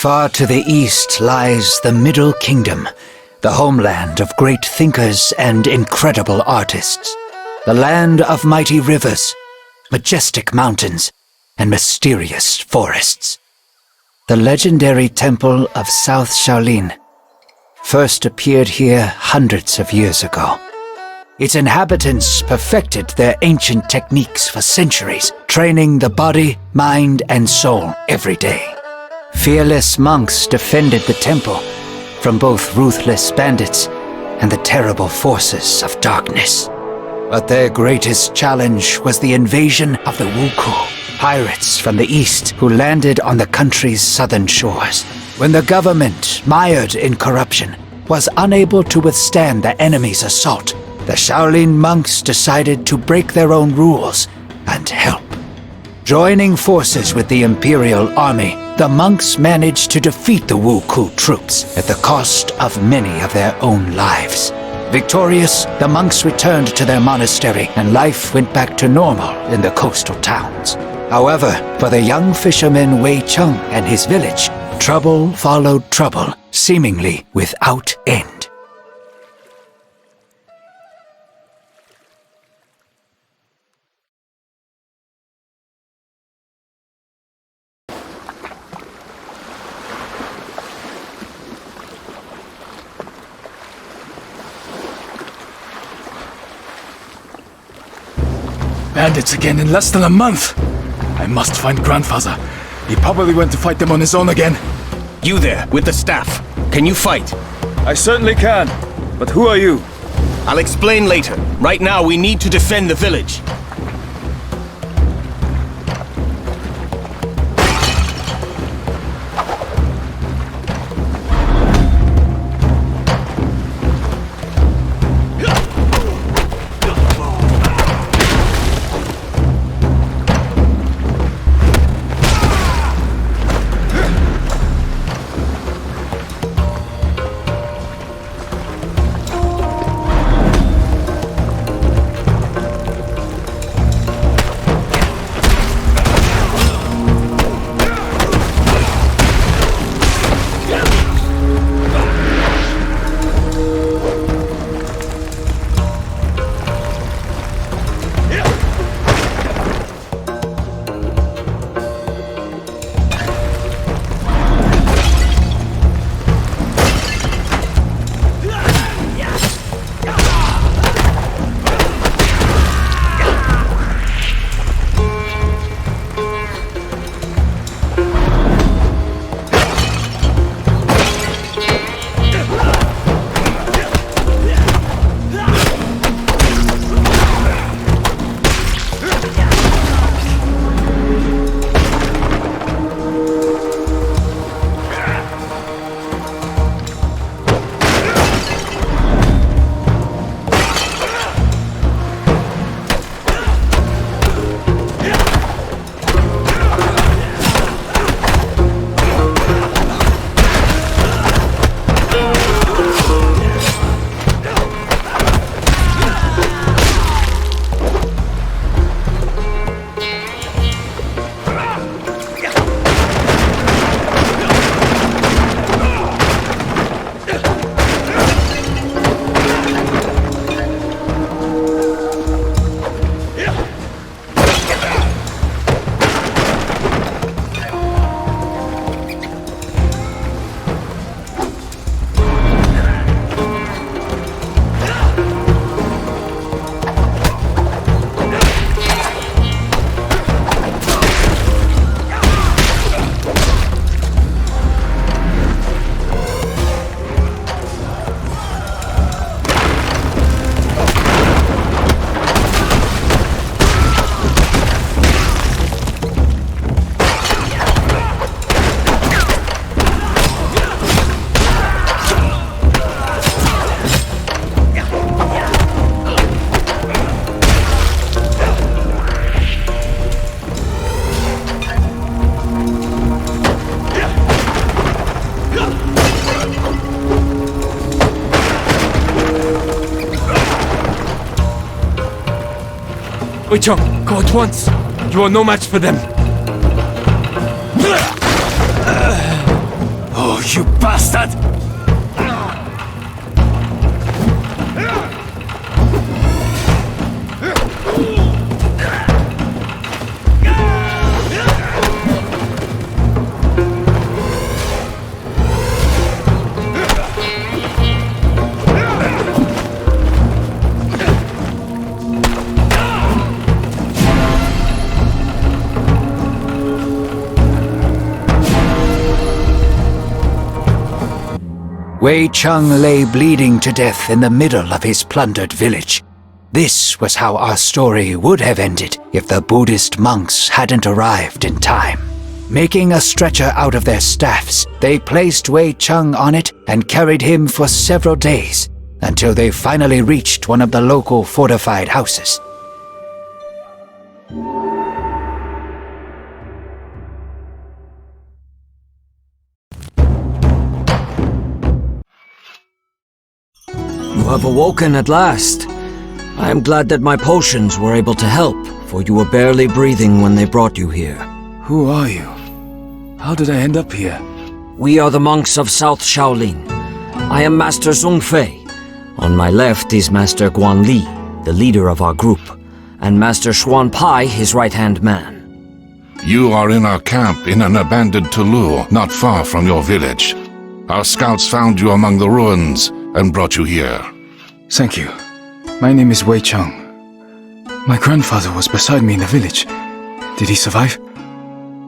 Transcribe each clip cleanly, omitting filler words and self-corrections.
Far to the east lies the Middle Kingdom, the homeland of great thinkers and incredible artists. The land of mighty rivers, majestic mountains, and mysterious forests. The legendary temple of South Shaolin first appeared here hundreds of years ago. Its inhabitants perfected their ancient techniques for centuries, training the body, mind, and soul every day. Fearless monks defended the temple from both ruthless bandits and the terrible forces of darkness. But their greatest challenge was the invasion of the Wuku, pirates from the east who landed on the country's southern shores. When the government, mired in corruption, was unable to withstand the enemy's assault, the Shaolin monks decided to break their own rules and help. Joining forces with the Imperial Army, the monks managed to defeat the Wuku troops at the cost of many of their own lives. Victorious, the monks returned to their monastery and life went back to normal in the coastal towns. However, for the young fisherman Wei Cheng and his village, trouble followed trouble, seemingly without end. Bandits again in less than a month! I must find Grandfather. He probably went to fight them on his own again. You there, with the staff. Can you fight? I certainly can. But who are you? I'll explain later. Right now, we need to defend the village. Wei Cheng, go at once! You are no match for them! you bastard! Wei Cheng lay bleeding to death in the middle of his plundered village. This was how our story would have ended if the Buddhist monks hadn't arrived in time. Making a stretcher out of their staffs, they placed Wei Cheng on it and carried him for several days, until they finally reached one of the local fortified houses. You have awoken at last. I am glad that my potions were able to help, for you were barely breathing when they brought you here. Who are you? How did I end up here? We are the monks of South Shaolin. I am Master Zhongfei. On my left is Master Guanli, the leader of our group, and Master Xuan Pai, his right-hand man. You are in our camp in an abandoned Tulou, not far from your village. Our scouts found you among the ruins and brought you here. Thank you. My name is Wei Cheng. My grandfather was beside me in the village. Did he survive?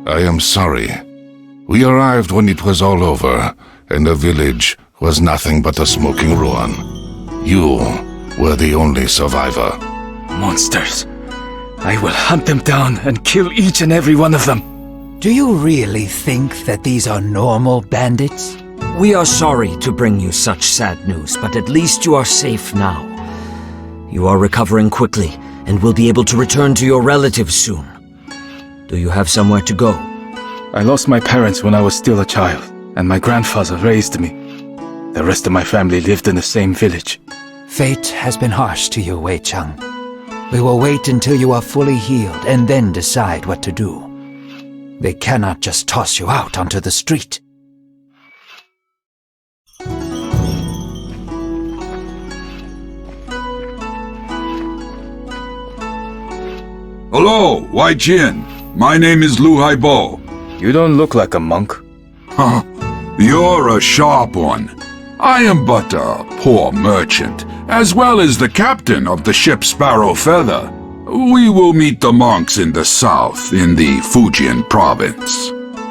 I am sorry. We arrived when it was all over, and the village was nothing but a smoking ruin. You were the only survivor. Monsters. I will hunt them down and kill each and every one of them. Do you really think that these are normal bandits? We are sorry to bring you such sad news, but at least you are safe now. You are recovering quickly and will be able to return to your relatives soon. Do you have somewhere to go? I lost my parents when I was still a child, and my grandfather raised me. The rest of my family lived in the same village. Fate has been harsh to you, Wei Cheng. We will wait until you are fully healed and then decide what to do. They cannot just toss you out onto the street. Hello, Wei Cheng. My name is Lu Haibo. You don't look like a monk. Huh, you're a sharp one. I am but a poor merchant, as well as the captain of the ship Sparrow Feather. We will meet the monks in the south, in the Fujian province.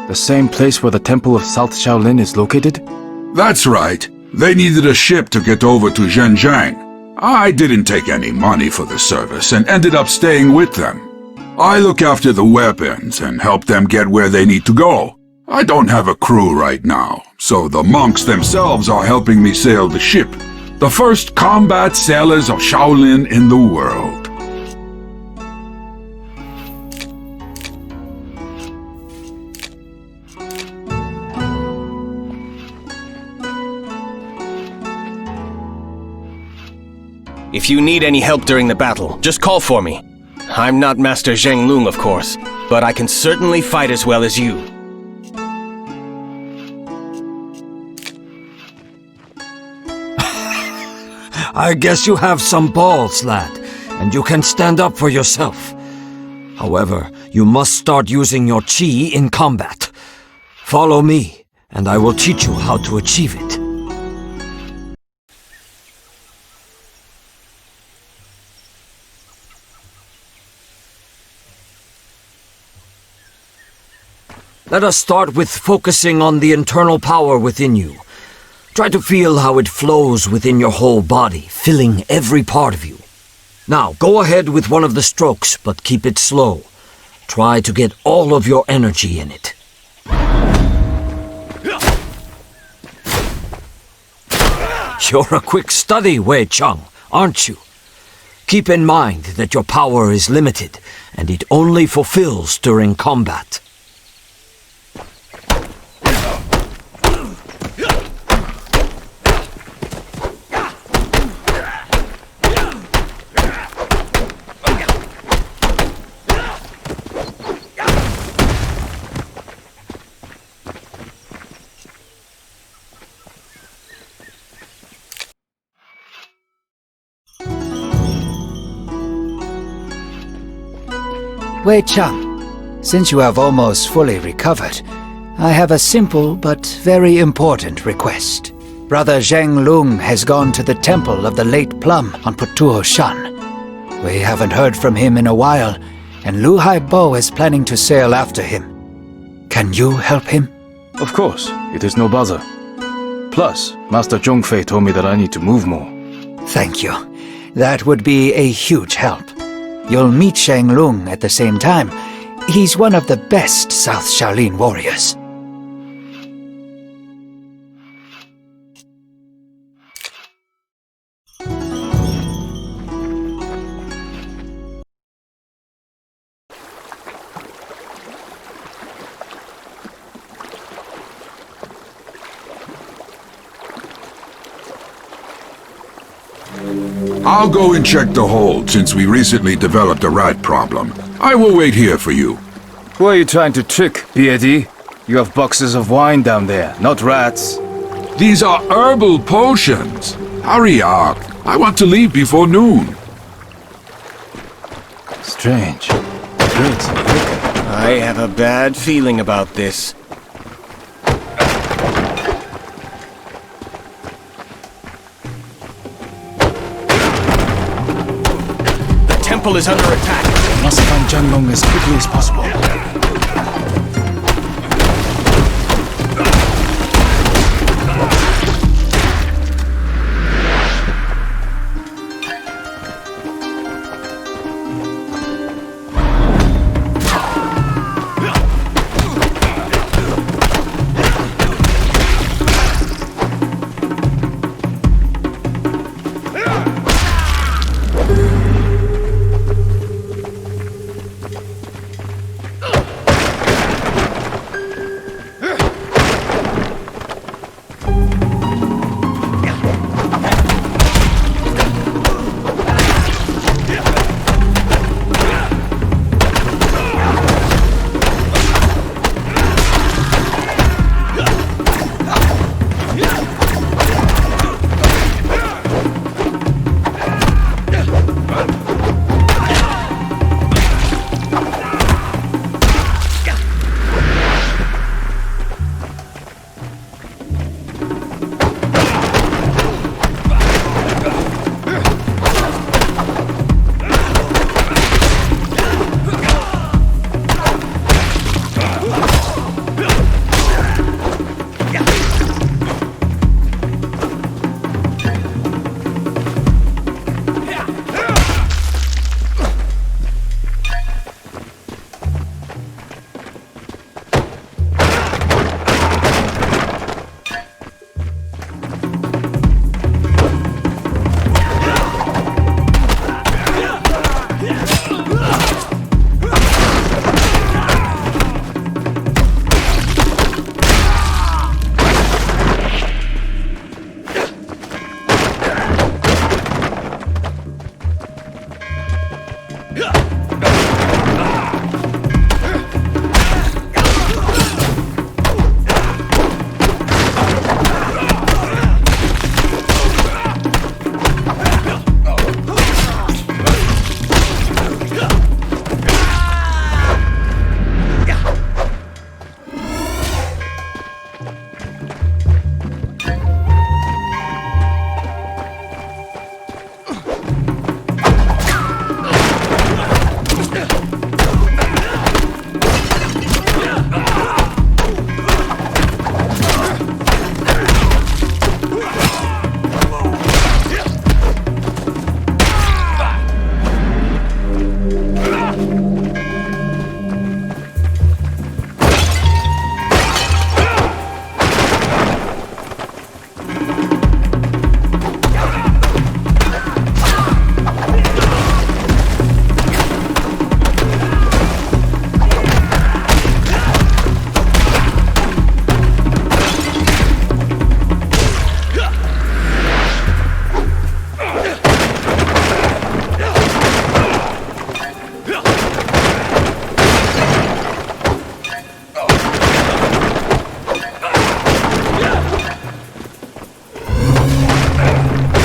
The same place where the temple of South Shaolin is located? That's right. They needed a ship to get over to Zhenjiang. I didn't take any money for the service and ended up staying with them. I look after the weapons and help them get where they need to go. I don't have a crew right now, so the monks themselves are helping me sail the ship. The first combat sailors of Shaolin in the world. If you need any help during the battle, just call for me. I'm not Master Zheng Lung, of course, but I can certainly fight as well as you. I guess you have some balls, lad, and you can stand up for yourself. However, you must start using your chi in combat. Follow me, and I will teach you how to achieve it. Let us start with focusing on the internal power within you. Try to feel how it flows within your whole body, filling every part of you. Now, go ahead with one of the strokes, but keep it slow. Try to get all of your energy in it. You're a quick study, Wei Cheng, aren't you? Keep in mind that your power is limited, and it only fulfills during combat. Wei Cheng, since you have almost fully recovered, I have a simple but very important request. Brother Zheng Lung has gone to the Temple of the Late Plum on Putuo Shan. We haven't heard from him in a while, and Lu Haibo is planning to sail after him. Can you help him? Of course, it is no bother. Plus, Master Zhongfei told me that I need to move more. Thank you. That would be a huge help. You'll meet Zheng Lung at the same time. He's one of the best South Shaolin warriors. I'll go and check the hold, since we recently developed a rat problem. I will wait here for you. Who are you trying to trick, Beardy? You have boxes of wine down there, not rats. These are herbal potions. Hurry up. I want to leave before noon. Strange. Drinks and liquor. I have a bad feeling about this. The temple is under attack. Must find Zheng Lung as quickly as possible.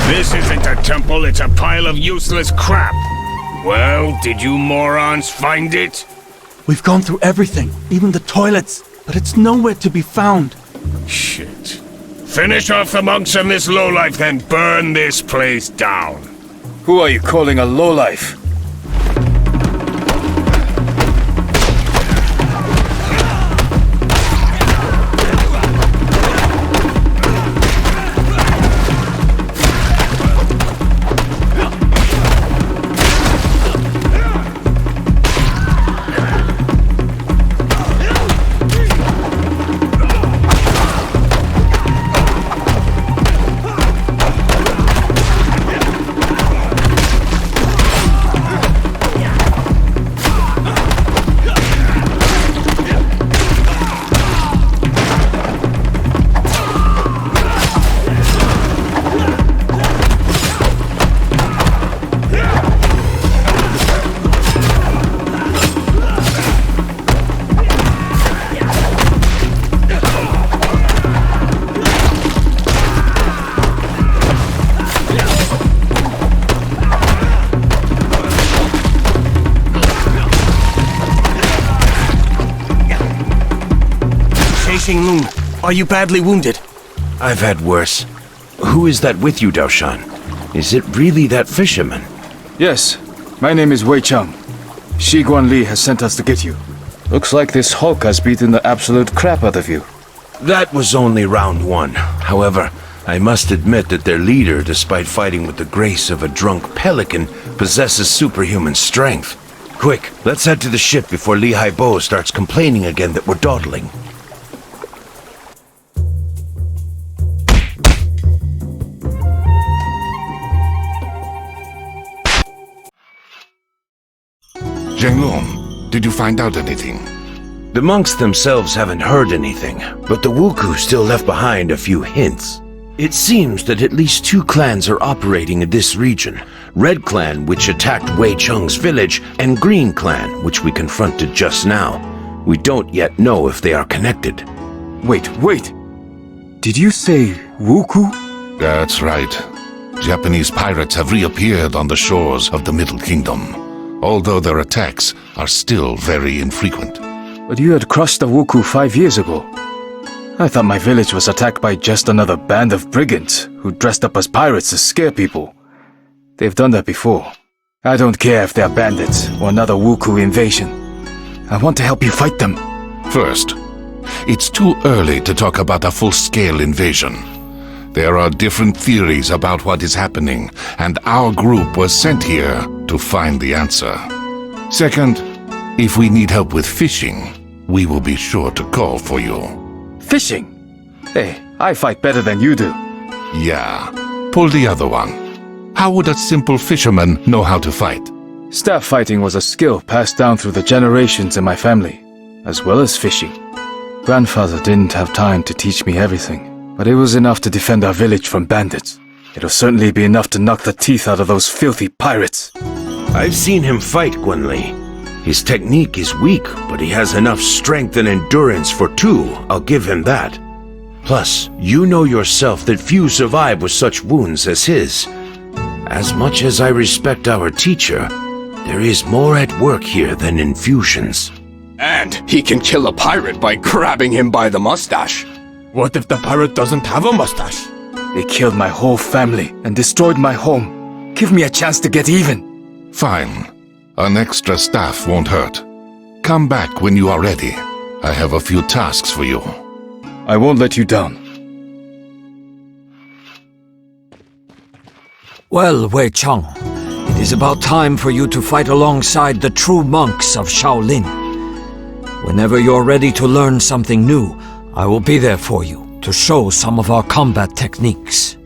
This isn't a temple, it's a pile of useless crap. Well, did you morons find it? We've gone through everything, even the toilets, but it's nowhere to be found. Shit. Finish off the monks and this lowlife, then burn this place down. Who are you calling a lowlife? Are you badly wounded? I've had worse. Who is that with you, Daoshan? Is it really that fisherman? Yes, my name is Wei Cheng. Shi Guanli has sent us to get you. Looks like this Hulk has beaten the absolute crap out of you. That was only round one. However, I must admit that their leader, despite fighting with the grace of a drunk pelican, possesses superhuman strength. Quick, let's head to the ship before Lehigh Bo starts complaining again that we're dawdling. Zhenglong, did you find out anything? The monks themselves haven't heard anything, but the Wuku still left behind a few hints. It seems that at least two clans are operating in this region. Red Clan, which attacked Wei Cheng's village, and Green Clan, which we confronted just now. We don't yet know if they are connected. Wait. Did you say Wuku? That's right. Japanese pirates have reappeared on the shores of the Middle Kingdom, although their attacks are still very infrequent. But you had crushed the Wuku 5 years ago. I thought my village was attacked by just another band of brigands who dressed up as pirates to scare people. They've done that before. I don't care if they're bandits or another Wuku invasion. I want to help you fight them. First, it's too early to talk about a full-scale invasion. There are different theories about what is happening, and our group was sent here to find the answer. Second, if we need help with fishing, we will be sure to call for you. Fishing? Hey, I fight better than you do. Yeah, pull the other one. How would a simple fisherman know how to fight? Staff fighting was a skill passed down through the generations in my family, as well as fishing. Grandfather didn't have time to teach me everything, but it was enough to defend our village from bandits. It'll certainly be enough to knock the teeth out of those filthy pirates. I've seen him fight, Guanli. His technique is weak, but he has enough strength and endurance for two, I'll give him that. Plus, you know yourself that few survive with such wounds as his. As much as I respect our teacher, there is more at work here than in fusions. And he can kill a pirate by grabbing him by the mustache. What if the pirate doesn't have a mustache? They killed my whole family and destroyed my home. Give me a chance to get even. Fine. An extra staff won't hurt. Come back when you are ready. I have a few tasks for you. I won't let you down. Well, Wei Cheng, it is about time for you to fight alongside the true monks of Shaolin. Whenever you're ready to learn something new, I will be there for you to show some of our combat techniques.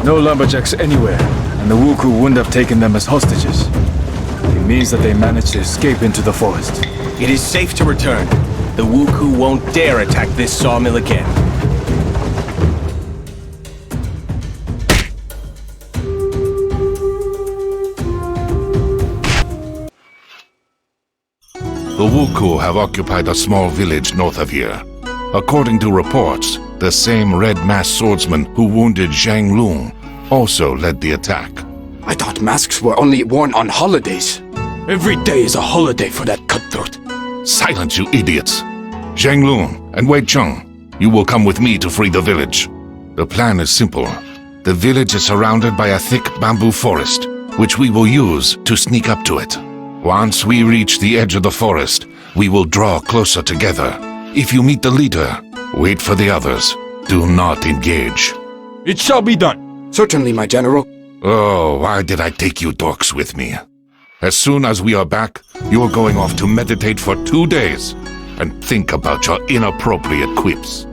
No lumberjacks anywhere, and the Wuku wouldn't have taken them as hostages. It means that they managed to escape into the forest. It is safe to return. The Wuku won't dare attack this sawmill again. The Wuku have occupied a small village north of here. According to reports, the same red-masked swordsman who wounded Zhang Lung also led the attack. I thought masks were only worn on holidays. Every day is a holiday for that cutthroat. Silence, you idiots! Zhang Lung and Wei Cheng, you will come with me to free the village. The plan is simple. The village is surrounded by a thick bamboo forest, which we will use to sneak up to it. Once we reach the edge of the forest, we will draw closer together. If you meet the leader, wait for the others. Do not engage. It shall be done. Certainly, my general. Oh, why did I take you dorks with me? As soon as we are back, you are going off to meditate for 2 days and think about your inappropriate quips.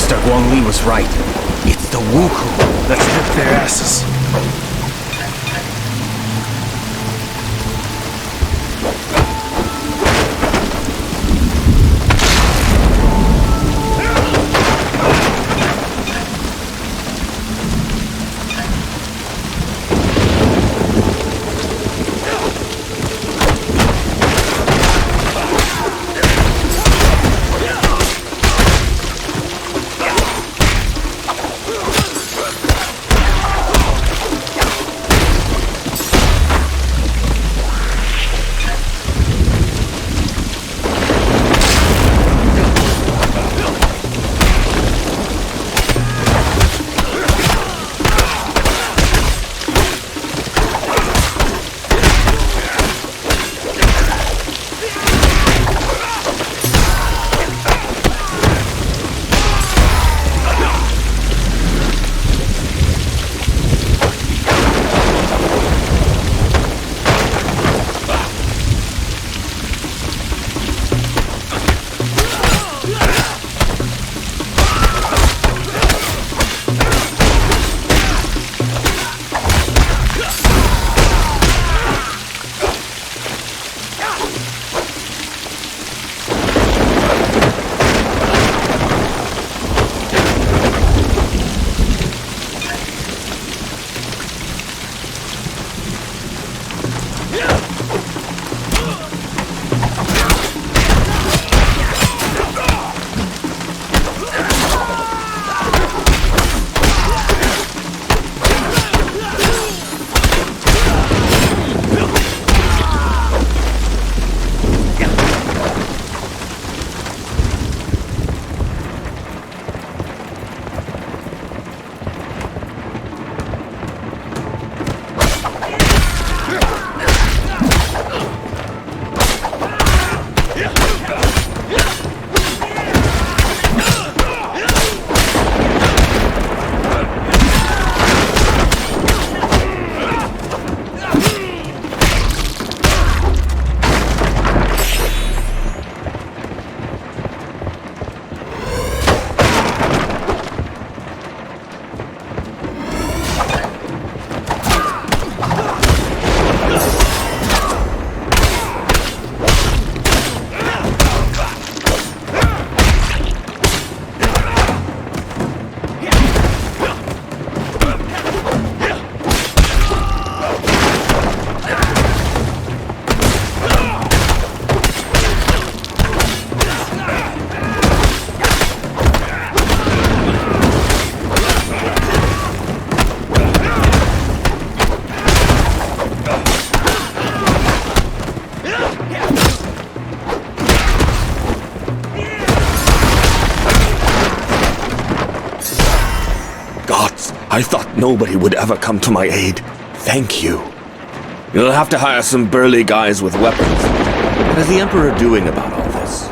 Master Guangli was right. It's the Wuku. Let's whip their asses. I thought nobody would ever come to my aid. Thank you. You'll have to hire some burly guys with weapons. What is the Emperor doing about all this?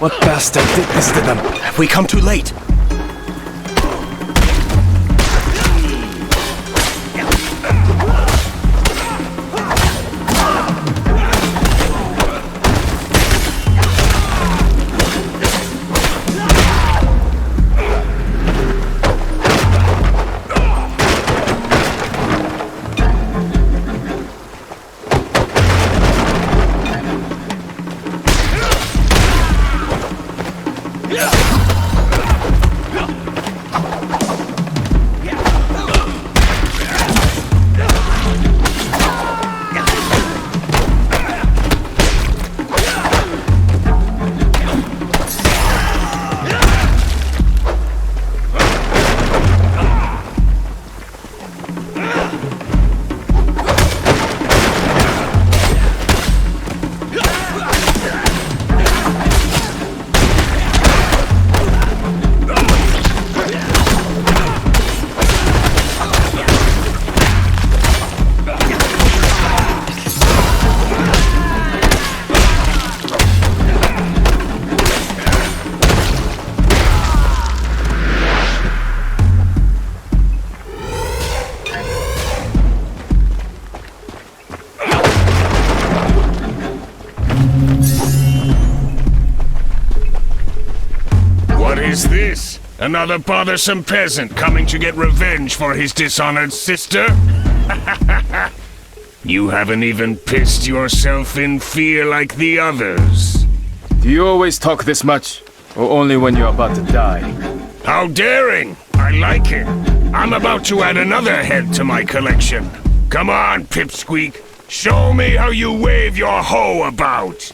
What bastard did this to them? Have we come too late? is this? Another bothersome peasant coming to get revenge for his dishonored sister? You haven't even pissed yourself in fear like the others. Do you always talk this much? Or only when you're about to die? How daring! I like it. I'm about to add another head to my collection. Come on, Pipsqueak. Show me how you wave your hoe about.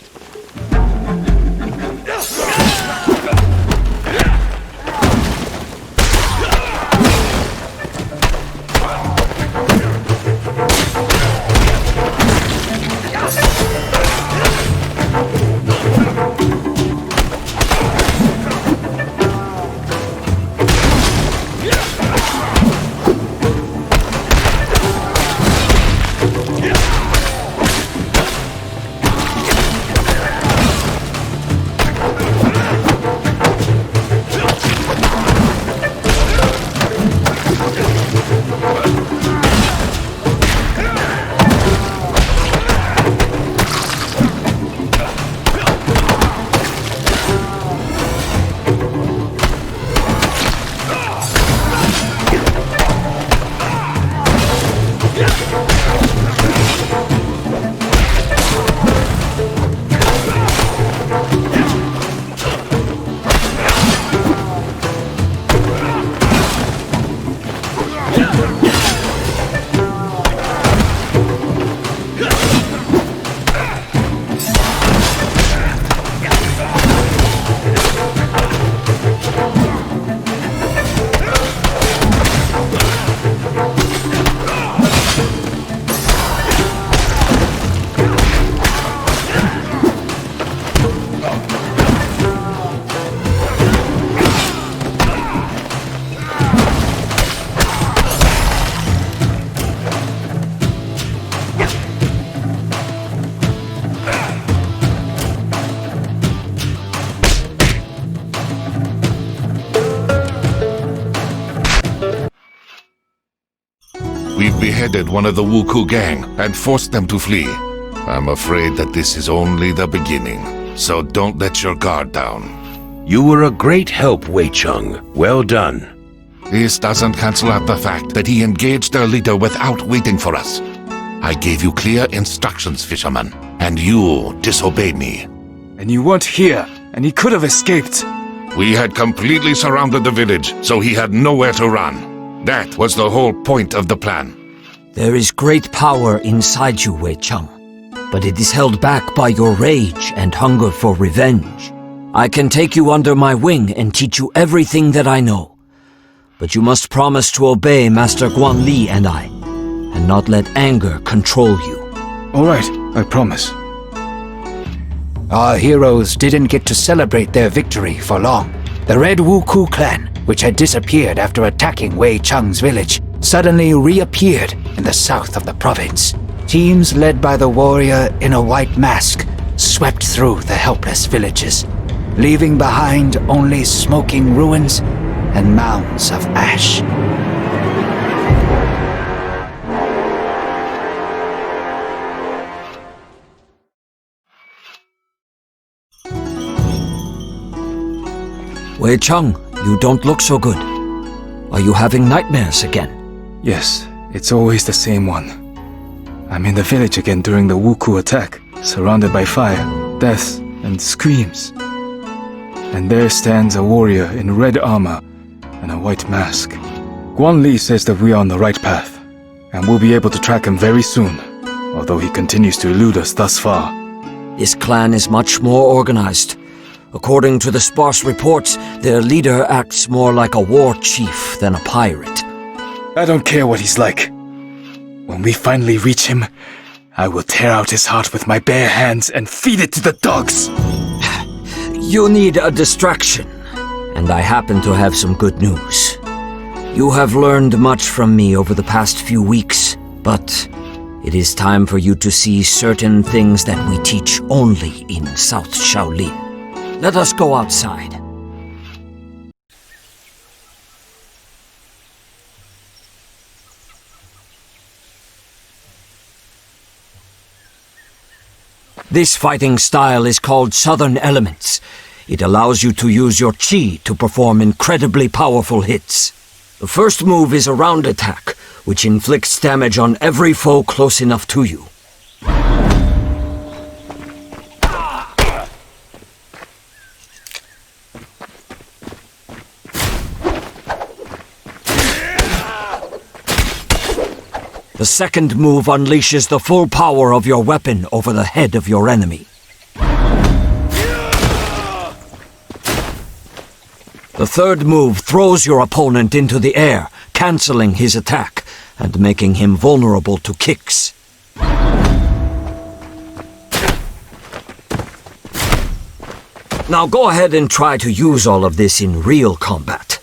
We've beheaded one of the Wuku gang and forced them to flee. I'm afraid that this is only the beginning, so don't let your guard down. You were a great help, Wei Cheng. Well done. This doesn't cancel out the fact that he engaged their leader without waiting for us. I gave you clear instructions, fisherman, and you disobeyed me. And you weren't here, and he could have escaped. We had completely surrounded the village, so he had nowhere to run. That was the whole point of the plan. There is great power inside you, Wei Cheng, but it is held back by your rage and hunger for revenge. I can take you under my wing and teach you everything that I know. But you must promise to obey Master Guan Li and I, and not let anger control you. All right, I promise. Our heroes didn't get to celebrate their victory for long. The Red Wuku clan, which had disappeared after attacking Wei Cheng's village, suddenly reappeared in the south of the province. Teams led by the warrior in a white mask swept through the helpless villages. leaving behind only smoking ruins and mounds of ash. Wei Cheng, you don't look so good. Are you having nightmares again? Yes, it's always the same one. I'm in the village again during the Wuku attack, surrounded by fire, death, and screams. And there stands a warrior in red armor and a white mask. Guan Li says that we are on the right path, and we'll be able to track him very soon, although he continues to elude us thus far. This clan is much more organized. According to the sparse reports, their leader acts more like a war chief than a pirate. I don't care what he's like. When we finally reach him, I will tear out his heart with my bare hands and feed it to the dogs. You need a distraction, and I happen to have some good news. You have learned much from me over the past few weeks, but it is time for you to see certain things that we teach only in South Shaolin. Let us go outside. This fighting style is called Southern Elements. It allows you to use your chi to perform incredibly powerful hits. The first move is a round attack, which inflicts damage on every foe close enough to you. The second move unleashes the full power of your weapon over the head of your enemy. The third move throws your opponent into the air, cancelling his attack and making him vulnerable to kicks. Now go ahead and try to use all of this in real combat.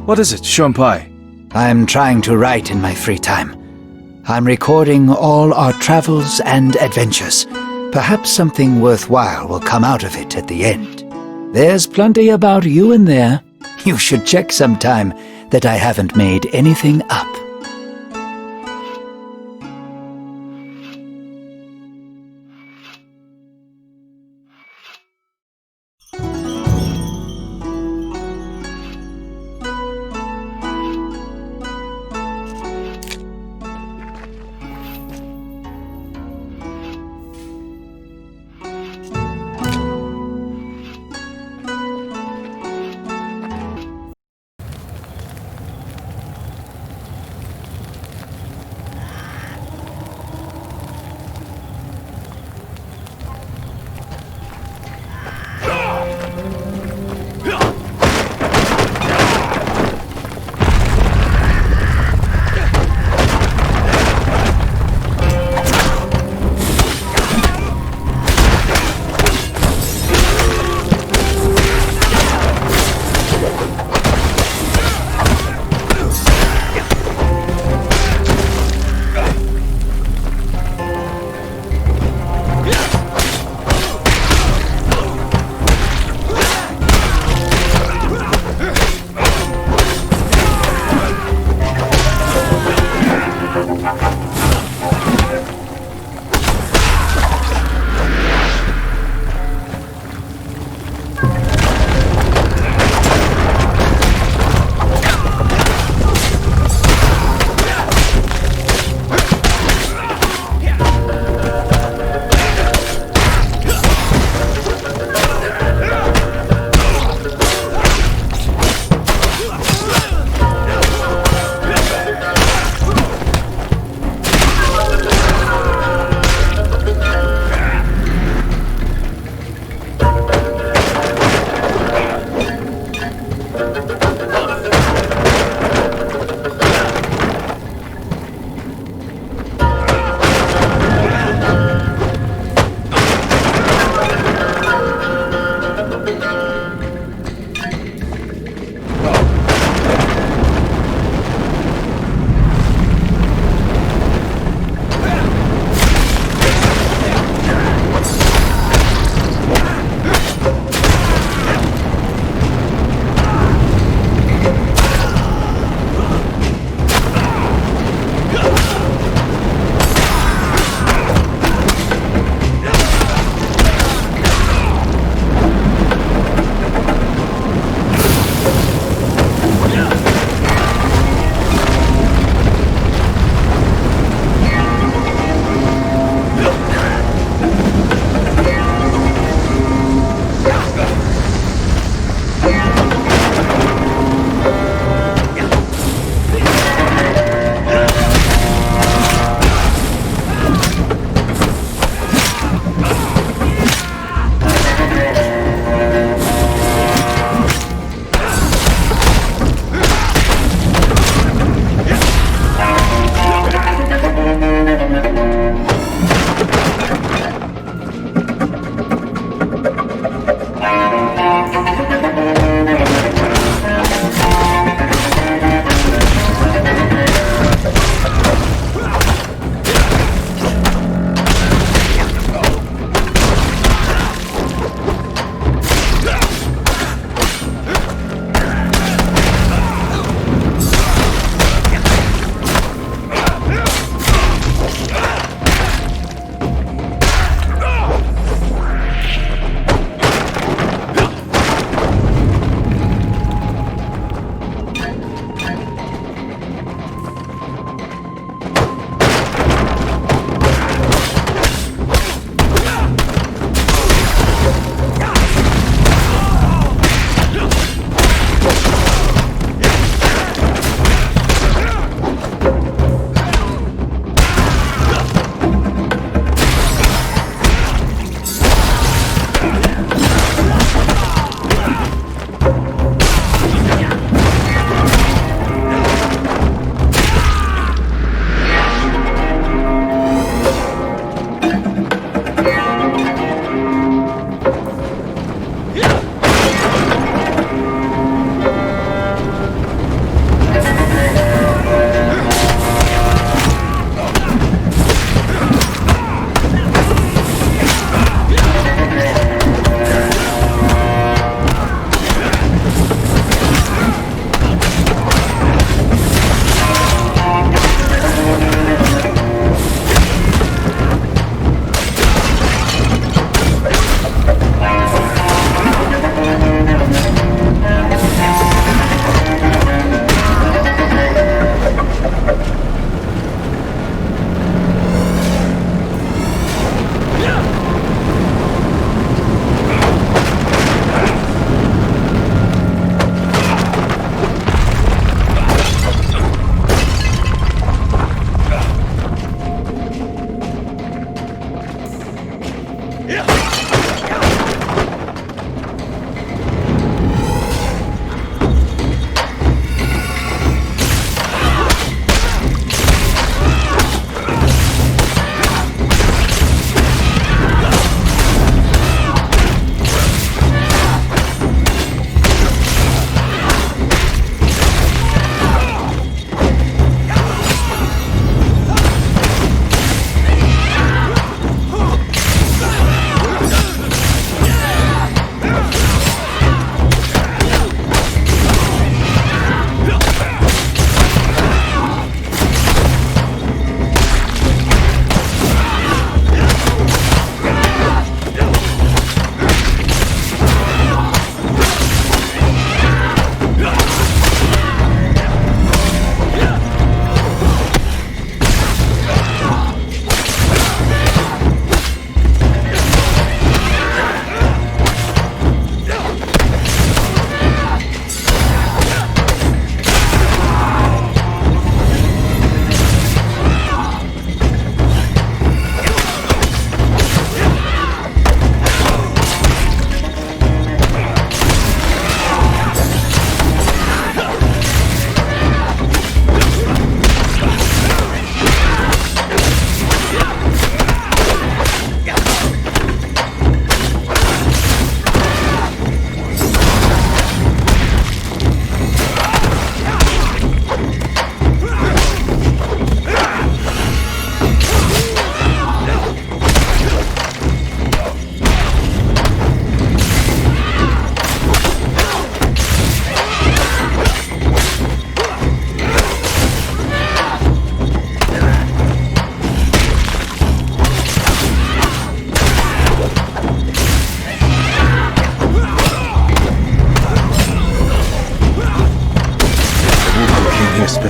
What is it, Shunpai? I'm trying to write in my free time. I'm recording all our travels and adventures. Perhaps something worthwhile will come out of it at the end. There's plenty about you in there. You should check sometime that I haven't made anything up.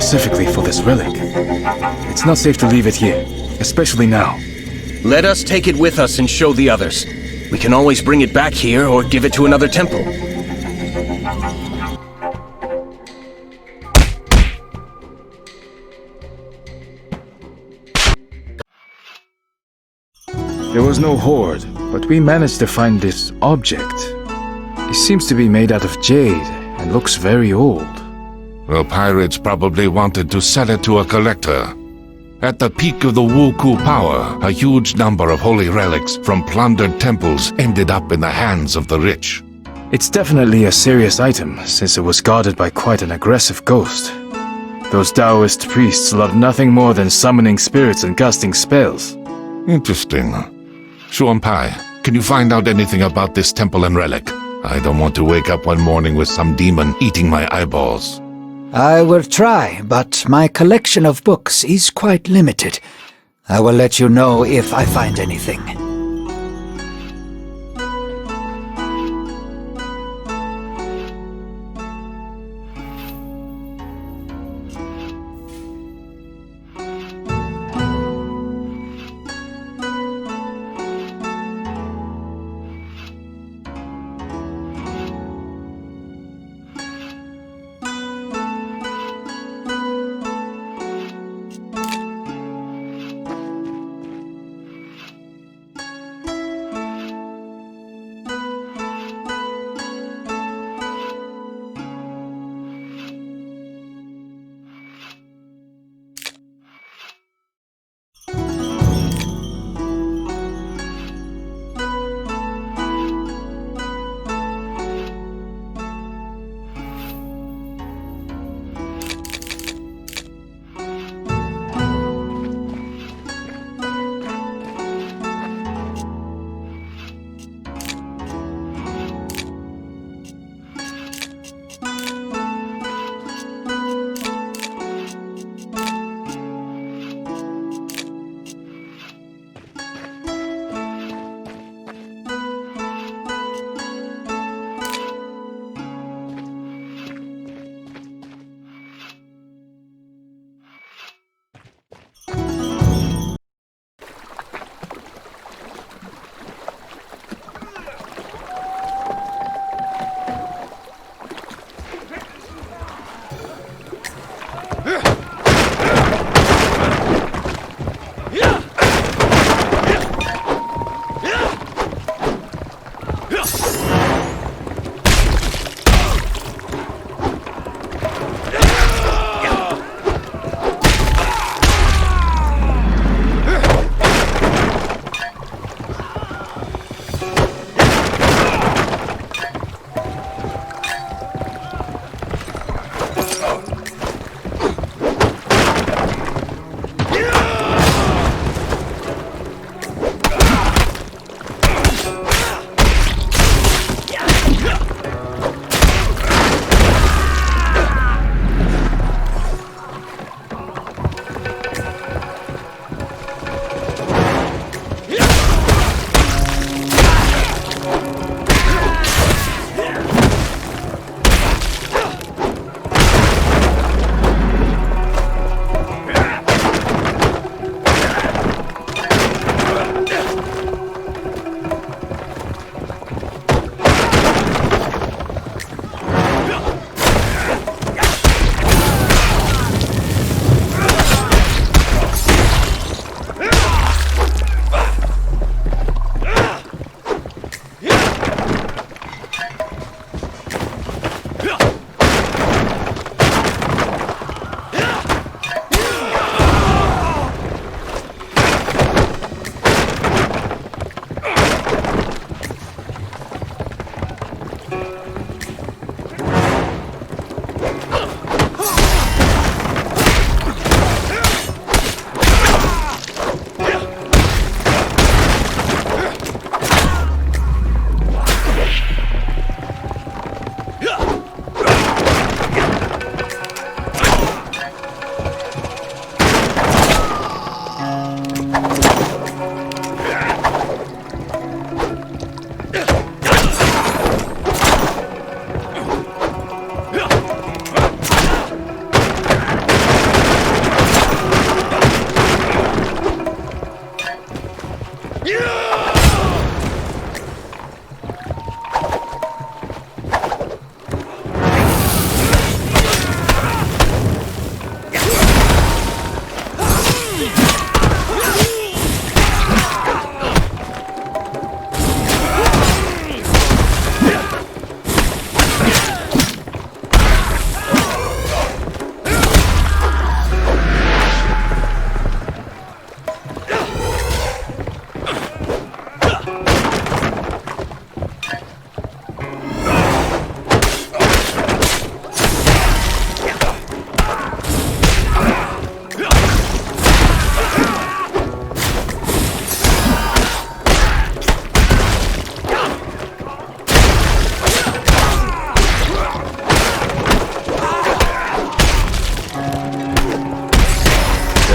specifically for this relic. It's not safe to leave it here, especially now. Let us take it with us and show the others. We can always bring it back here or give it to another temple. There was no hoard, but we managed to find this object. It seems to be made out of jade and looks very old. The pirates probably wanted to sell it to a collector. At the peak of the Wuku power, a huge number of holy relics from plundered temples ended up in the hands of the rich. It's definitely a serious item, since it was guarded by quite an aggressive ghost. Those Taoist priests love nothing more than summoning spirits and casting spells. Interesting. Shuanpai, can you find out anything about this temple and relic? I don't want to wake up one morning with some demon eating my eyeballs. I will try, but my collection of books is quite limited. I will let you know if I find anything.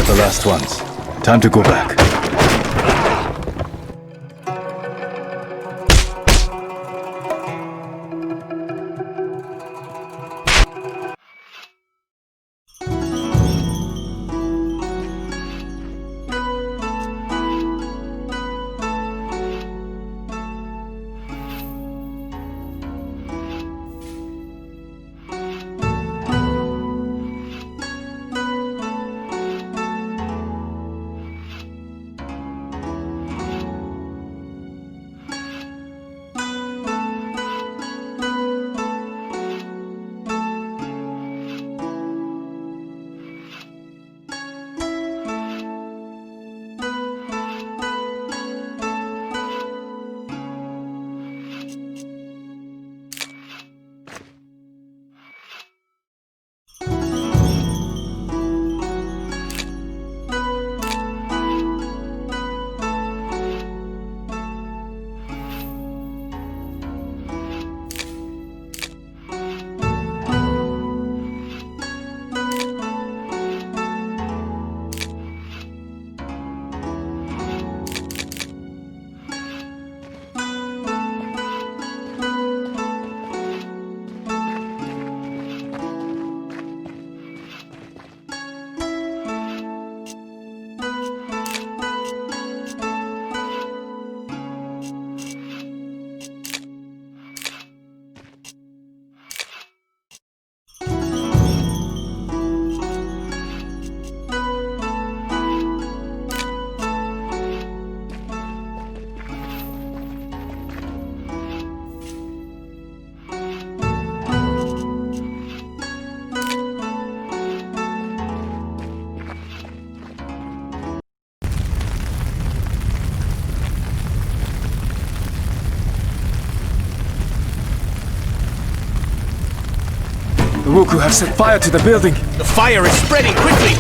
The last ones. Time to go back. The Wuku have set fire to the building. The fire is spreading quickly!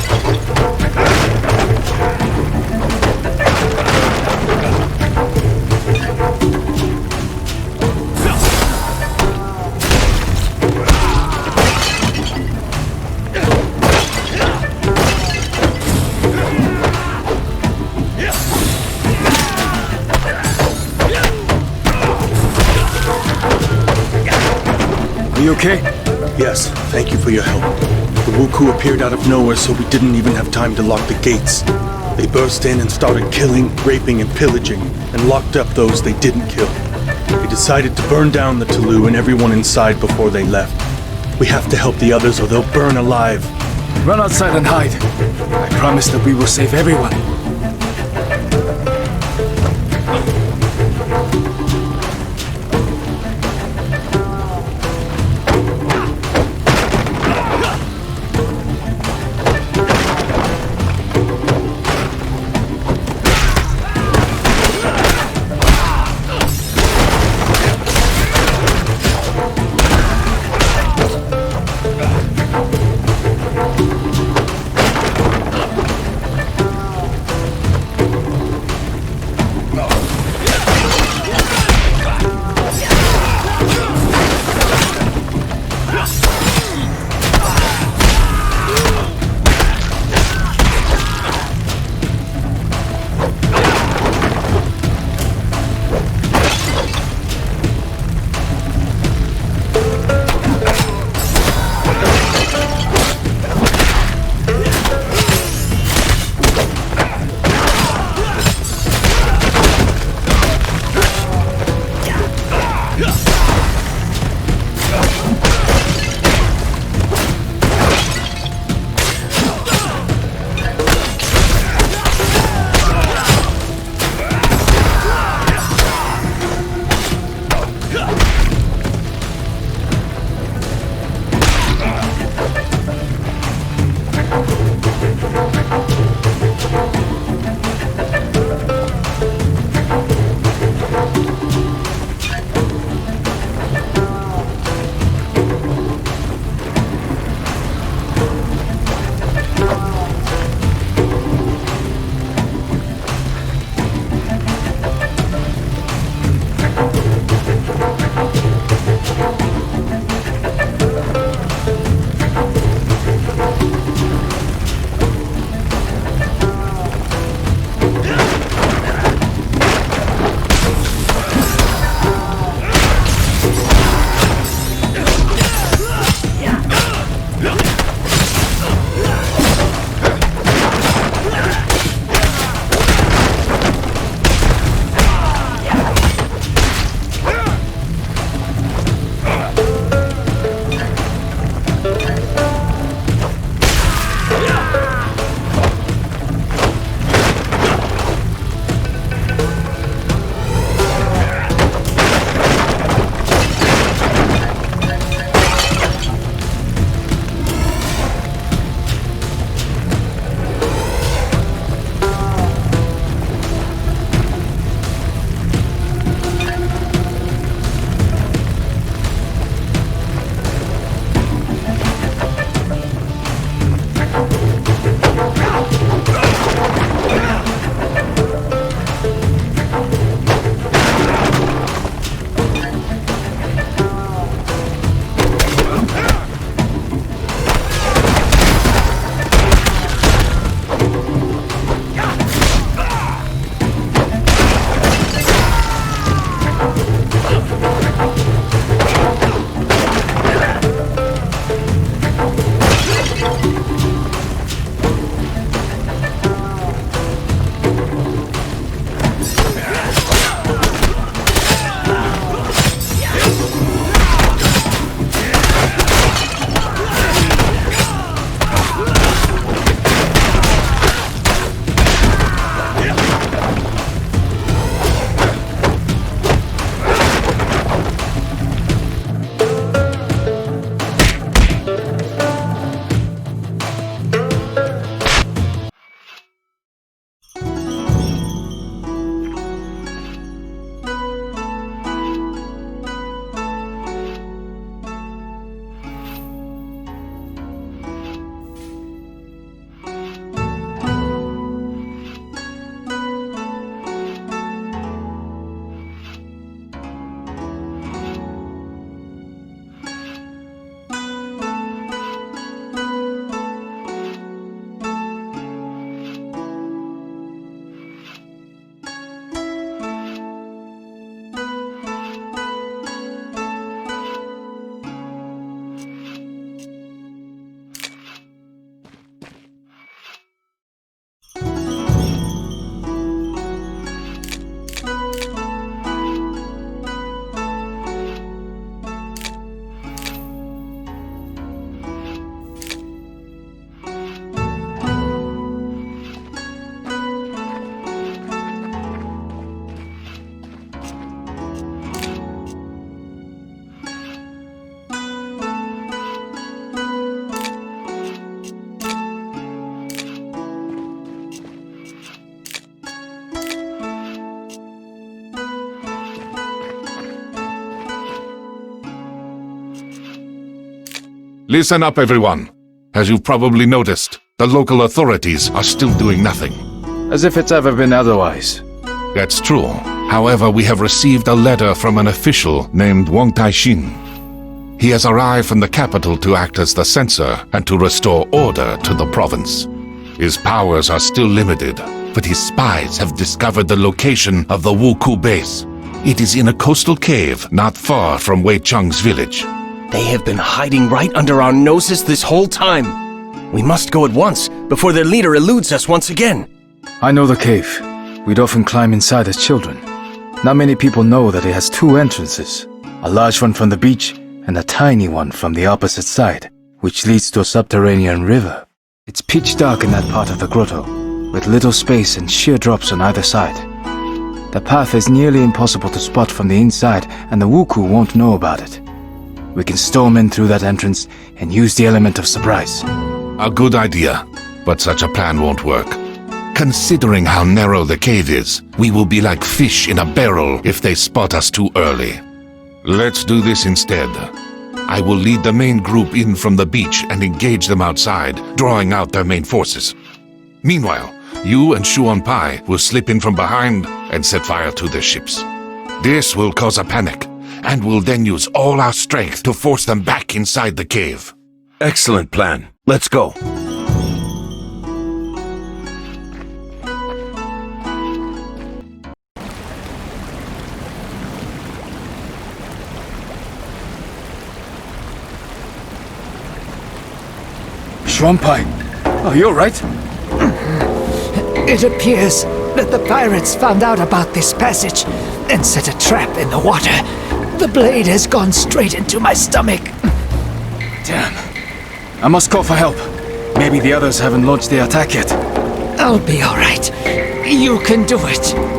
Are you okay? Yes, thank you for your help. The Wuku appeared out of nowhere, so we didn't even have time to lock the gates. They burst in and started killing, raping, and pillaging, and locked up those they didn't kill. They decided to burn down the Tulou and everyone inside before they left. We have to help the others or they'll burn alive. Run outside and hide. I promise that we will save everyone. Listen up, everyone. As you've probably noticed, the local authorities are still doing nothing. As if it's ever been otherwise. That's true. However, we have received a letter from an official named Wang Taixin. He has arrived from the capital to act as the censor and to restore order to the province. His powers are still limited, but his spies have discovered the location of the Wuku base. It is in a coastal cave not far from Wei Cheng's village. They have been hiding right under our noses this whole time. We must go at once, before their leader eludes us once again. I know the cave. We'd often climb inside as children. Not many people know that it has two entrances. A large one from the beach, and a tiny one from the opposite side, which leads to a subterranean river. It's pitch dark in that part of the grotto, with little space and sheer drops on either side. The path is nearly impossible to spot from the inside, and the Wuku won't know about it. We can storm in through that entrance and use the element of surprise. A good idea, but such a plan won't work. Considering how narrow the cave is, we will be like fish in a barrel if they spot us too early. Let's do this instead. I will lead the main group in from the beach and engage them outside, drawing out their main forces. Meanwhile, you and Shuan Pai will slip in from behind and set fire to their ships. This will cause a panic, and we'll then use all our strength to force them back inside the cave. Excellent plan. Let's go. Shuanpai, are you alright? It appears that the pirates found out about this passage and set a trap in the water. The blade has gone straight into my stomach. Damn. I must call for help. Maybe the others haven't launched the attack yet. I'll be alright. You can do it.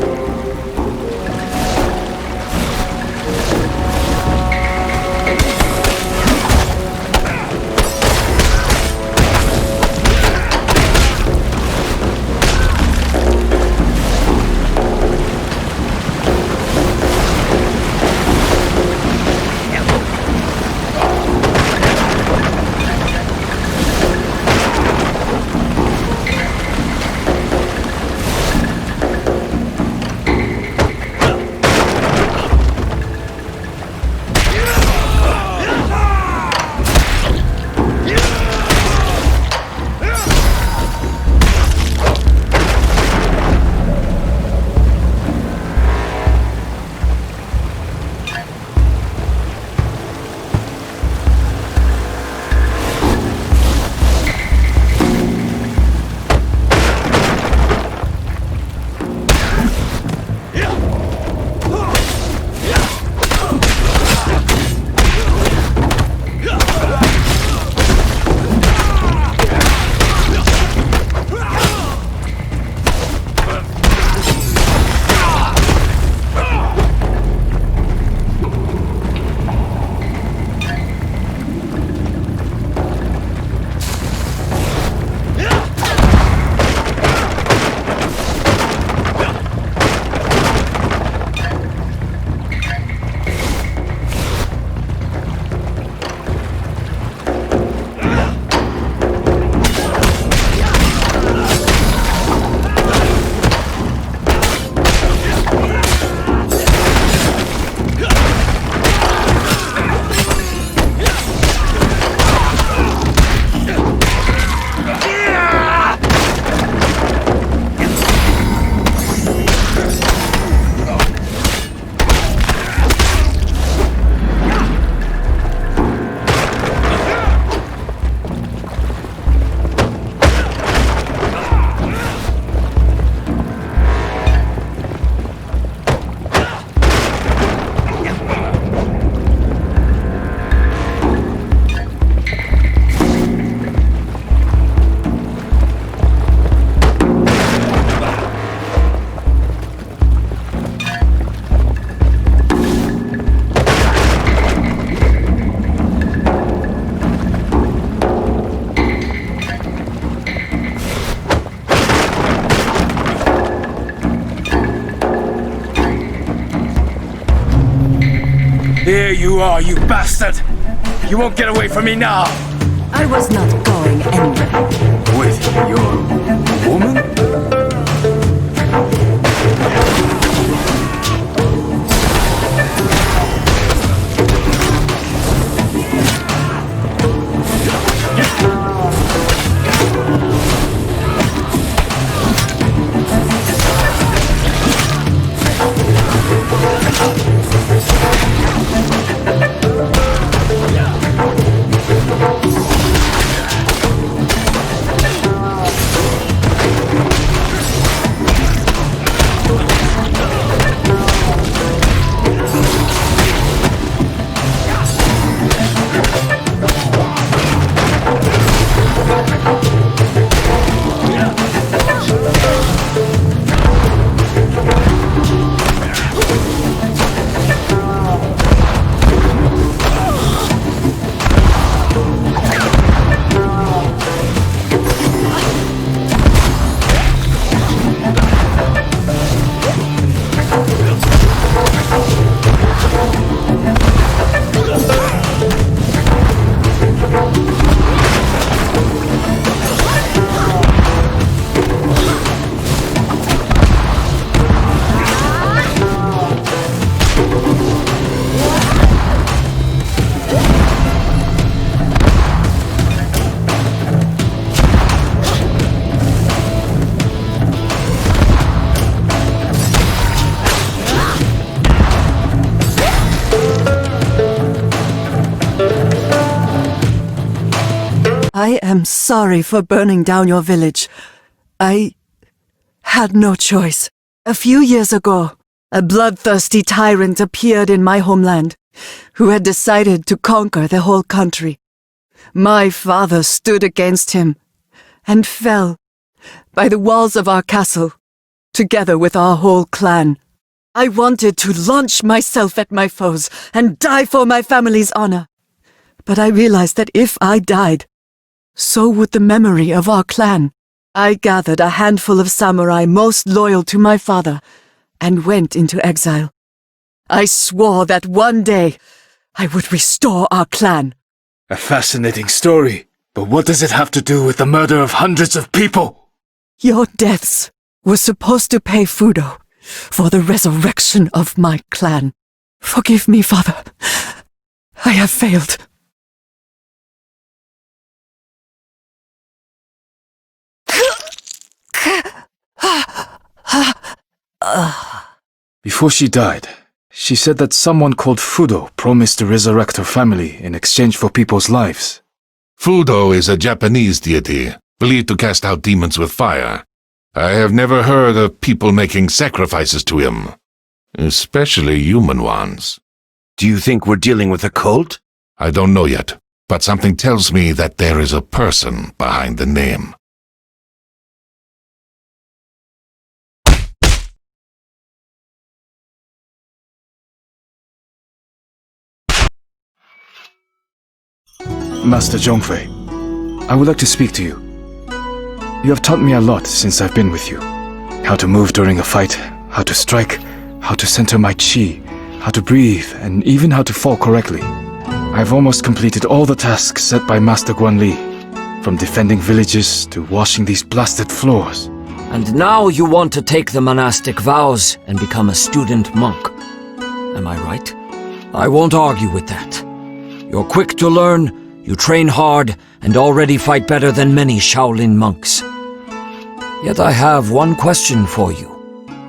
Here you are, you bastard! You won't get away from me now! I was not going anywhere. Wait, you're a woman? I am sorry for burning down your village. I had no choice. A few years ago, a bloodthirsty tyrant appeared in my homeland, who had decided to conquer the whole country. My father stood against him, and fell by the walls of our castle, together with our whole clan. I wanted to launch myself at my foes and die for my family's honor. But I realized that if I died, so would the memory of our clan. I gathered a handful of samurai most loyal to my father and went into exile. I swore that one day I would restore our clan. A fascinating story, but what does it have to do with the murder of hundreds of people? Your deaths were supposed to pay Fudo for the resurrection of my clan. Forgive me, father. I have failed. Before she died, she said that someone called Fudo promised to resurrect her family in exchange for people's lives. Fudo is a Japanese deity, believed to cast out demons with fire. I have never heard of people making sacrifices to him, especially human ones. Do you think we're dealing with a cult? I don't know yet, but something tells me that there is a person behind the name. Master Zhongfei, I would like to speak to you. You have taught me a lot since I've been with you. How to move during a fight, how to strike, how to center my chi, how to breathe, and even how to fall correctly. I've almost completed all the tasks set by Master Guanli, from defending villages to washing these blasted floors. And now you want to take the monastic vows and become a student monk. Am I right? I won't argue with that. You're quick to learn, you train hard, and already fight better than many Shaolin monks. Yet I have one question for you.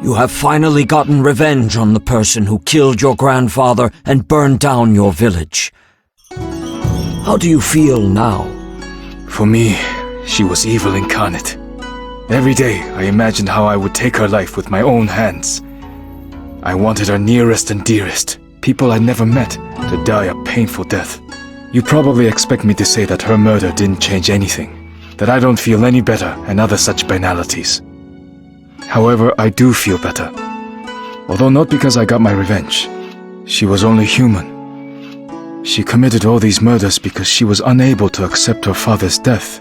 You have finally gotten revenge on the person who killed your grandfather and burned down your village. How do you feel now? For me, she was evil incarnate. Every day I imagined how I would take her life with my own hands. I wanted her nearest and dearest, people I never met, to die a painful death. You probably expect me to say that her murder didn't change anything, that I don't feel any better, and other such banalities. However, I do feel better. Although not because I got my revenge. She was only human. She committed all these murders because she was unable to accept her father's death.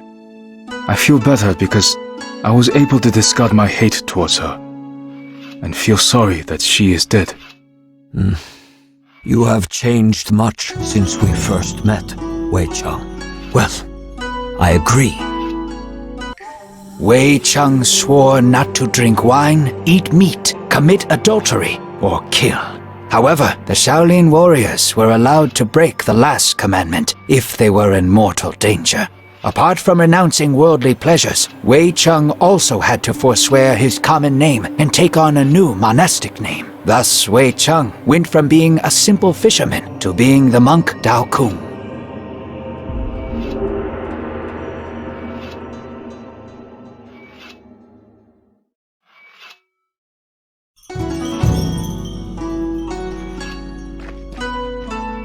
I feel better because I was able to discard my hate towards her, and feel sorry that she is dead. You have changed much since we first met, Wei Cheng. Well, I agree. Wei Cheng swore not to drink wine, eat meat, commit adultery, or kill. However, the Shaolin warriors were allowed to break the last commandment if they were in mortal danger. Apart from renouncing worldly pleasures, Wei Cheng also had to forswear his common name and take on a new monastic name. Thus, Wei Cheng went from being a simple fisherman to being the monk Dao Kung.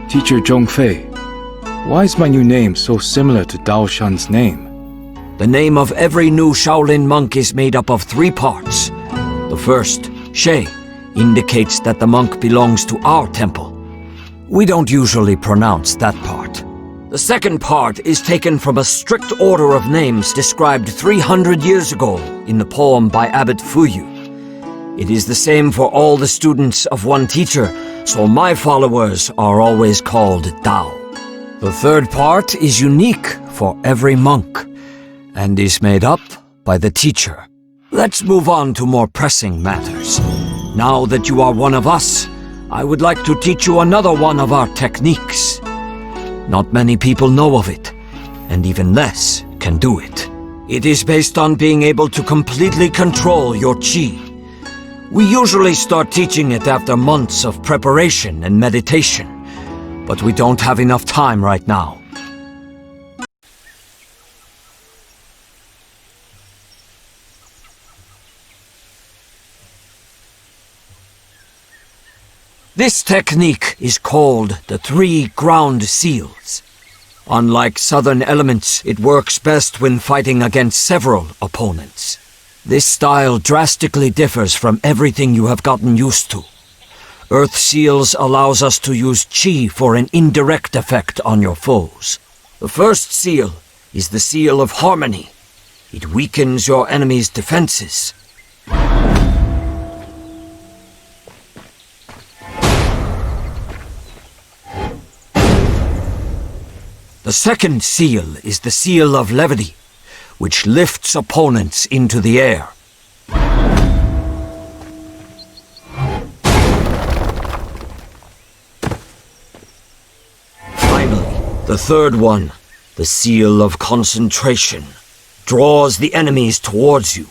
Teacher Zhongfei, why is my new name so similar to Dao Shan's name? The name of every new Shaolin monk is made up of 3 parts. The first, She, indicates that the monk belongs to our temple. We don't usually pronounce that part. The second part is taken from a strict order of names described 300 years ago in the poem by Abbot Fuyu. It is the same for all the students of one teacher, so my followers are always called Dao. The third part is unique for every monk, and is made up by the teacher. Let's move on to more pressing matters. Now that you are one of us, I would like to teach you another one of our techniques. Not many people know of it, and even less can do it. It is based on being able to completely control your chi. We usually start teaching it after months of preparation and meditation, but we don't have enough time right now. This technique is called the 3 ground seals. Unlike southern elements, it works best when fighting against several opponents. This style drastically differs from everything you have gotten used to. Earth Seals allows us to use Chi for an indirect effect on your foes. The first seal is the Seal of Harmony. It weakens your enemy's defenses. The second seal is the Seal of Levity, which lifts opponents into the air. Finally, the third one, the Seal of Concentration, draws the enemies towards you.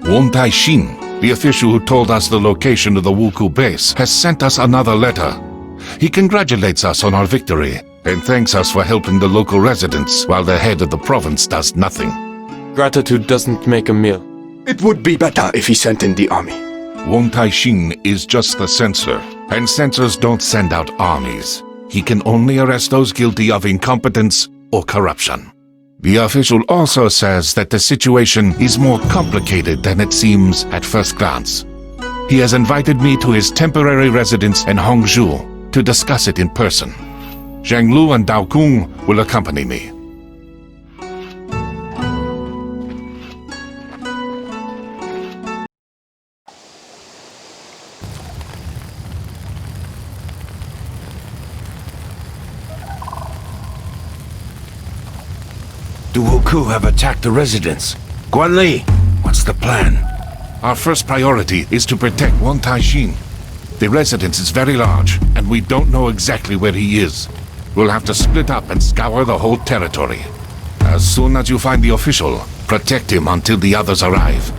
Wong Tai-shin, the official who told us the location of the Wuku base, has sent us another letter. He congratulates us on our victory and thanks us for helping the local residents while the head of the province does nothing. Gratitude doesn't make a meal. It would be better if he sent in the army. Wang Taixing is just the censor, and censors don't send out armies. He can only arrest those guilty of incompetence or corruption. The official also says that the situation is more complicated than it seems at first glance. He has invited me to his temporary residence in Hangzhou to discuss it in person. Zhang Lu and Dao Kung will accompany me. The Wuku have attacked the residence. Guanli, what's the plan? Our first priority is to protect Wang Taixing. The residence is very large, and we don't know exactly where he is. We'll have to split up and scour the whole territory. As soon as you find the official, protect him until the others arrive.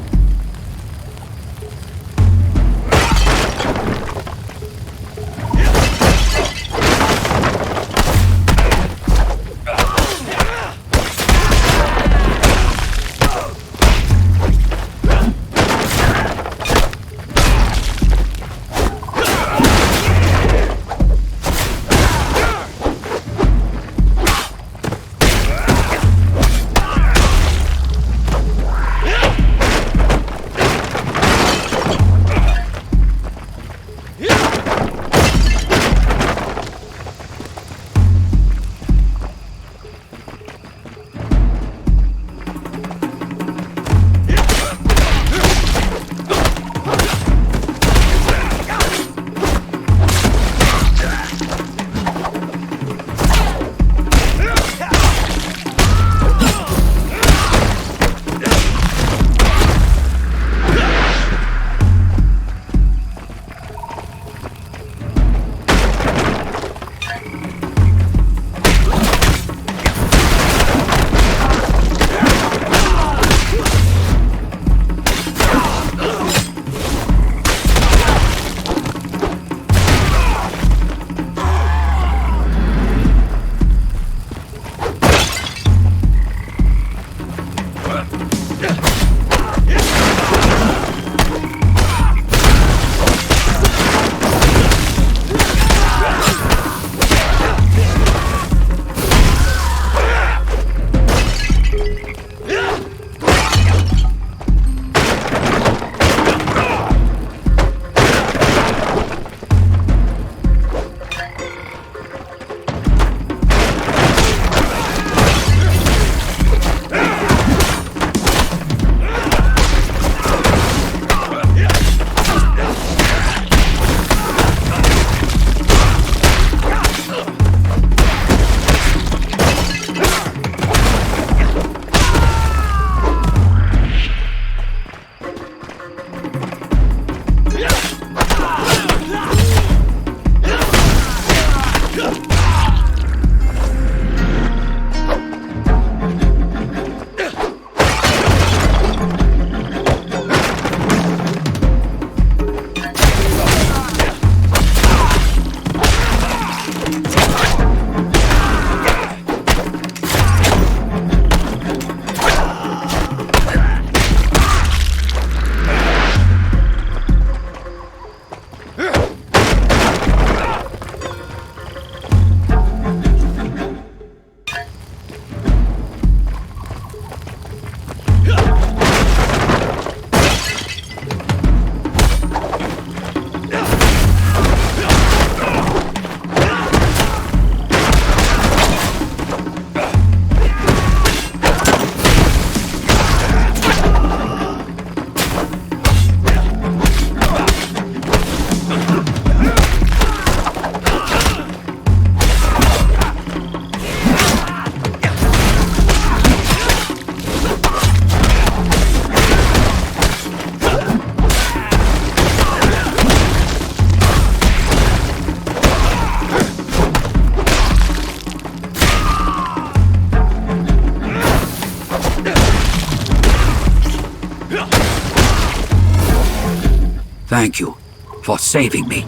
Thank you for saving me.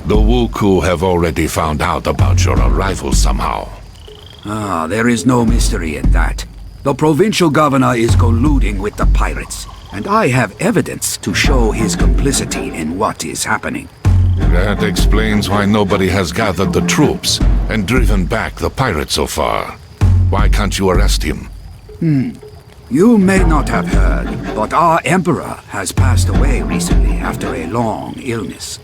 The Wuku have already found out about your arrival somehow. There is no mystery in that. The provincial governor is colluding with the pirates, and I have evidence to show his complicity in what is happening. That explains why nobody has gathered the troops and driven back the pirates so far. Why can't you arrest him? You may not have heard, but our emperor has passed away recently after a long illness.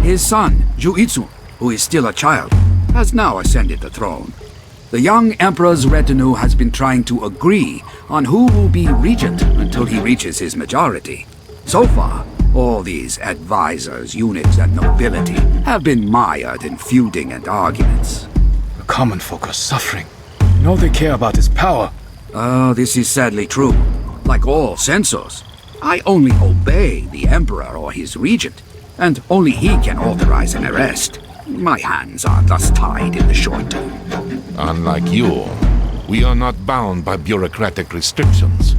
His son, Jiuhua, who is still a child, has now ascended the throne. The young emperor's retinue has been trying to agree on who will be regent until he reaches his majority. So far, all these advisors, eunuchs, and nobility have been mired in feuding and arguments. The common folk are suffering, and all they care about is power. This is sadly true. Like all censors, I only obey the emperor or his regent, and only he can authorize an arrest. My hands are thus tied in the short term. Unlike you, we are not bound by bureaucratic restrictions.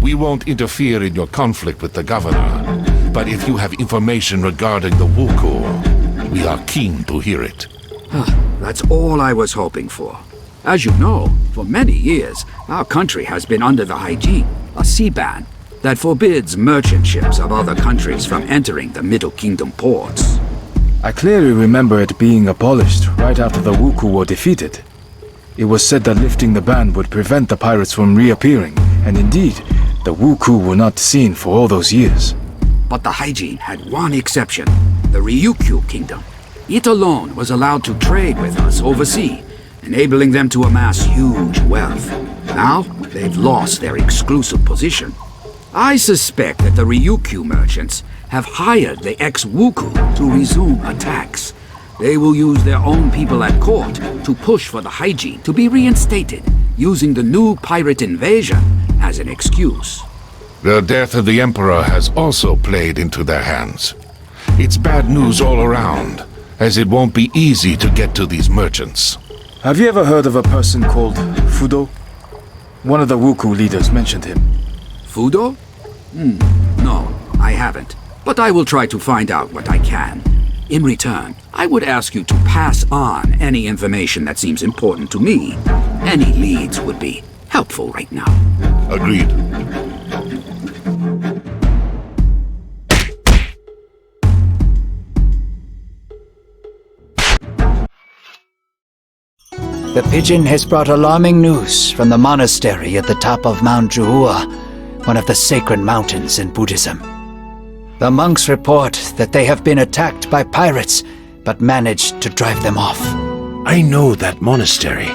We won't interfere in your conflict with the governor, but if you have information regarding the Wuku, we are keen to hear it. That's all I was hoping for. As you know, for many years, our country has been under the Hiei, a sea ban that forbids merchant ships of other countries from entering the Middle Kingdom ports. I clearly remember it being abolished right after the Wuku were defeated. It was said that lifting the ban would prevent the pirates from reappearing, and indeed, the Wuku were not seen for all those years. But the Hiei had one exception, the Ryukyu Kingdom. It alone was allowed to trade with us overseas, enabling them to amass huge wealth. Now, they've lost their exclusive position. I suspect that the Ryukyu merchants have hired the ex-Wuku to resume attacks. They will use their own people at court to push for the Hiei to be reinstated, using the new pirate invasion as an excuse. The death of the Emperor has also played into their hands. It's bad news all around, as it won't be easy to get to these merchants. Have you ever heard of a person called Fudo? One of the Wuku leaders mentioned him. Fudo? No, I haven't. But I will try to find out what I can. In return, I would ask you to pass on any information that seems important to me. Any leads would be helpful right now. Agreed. The pigeon has brought alarming news from the monastery at the top of Mount Jiuhua, one of the sacred mountains in Buddhism. The monks report that they have been attacked by pirates, but managed to drive them off. I know that monastery.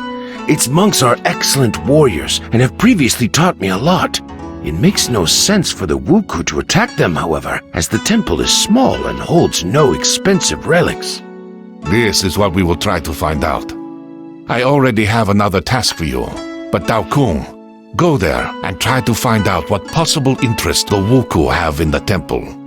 Its monks are excellent warriors and have previously taught me a lot. It makes no sense for the Wuku to attack them, however, as the temple is small and holds no expensive relics. This is what we will try to find out. I already have another task for you, but Dao Kung, go there and try to find out what possible interest the Wuku have in the temple.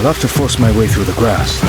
I'll have to force my way through the grass.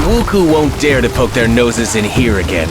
Wuku won't dare to poke their noses in here again.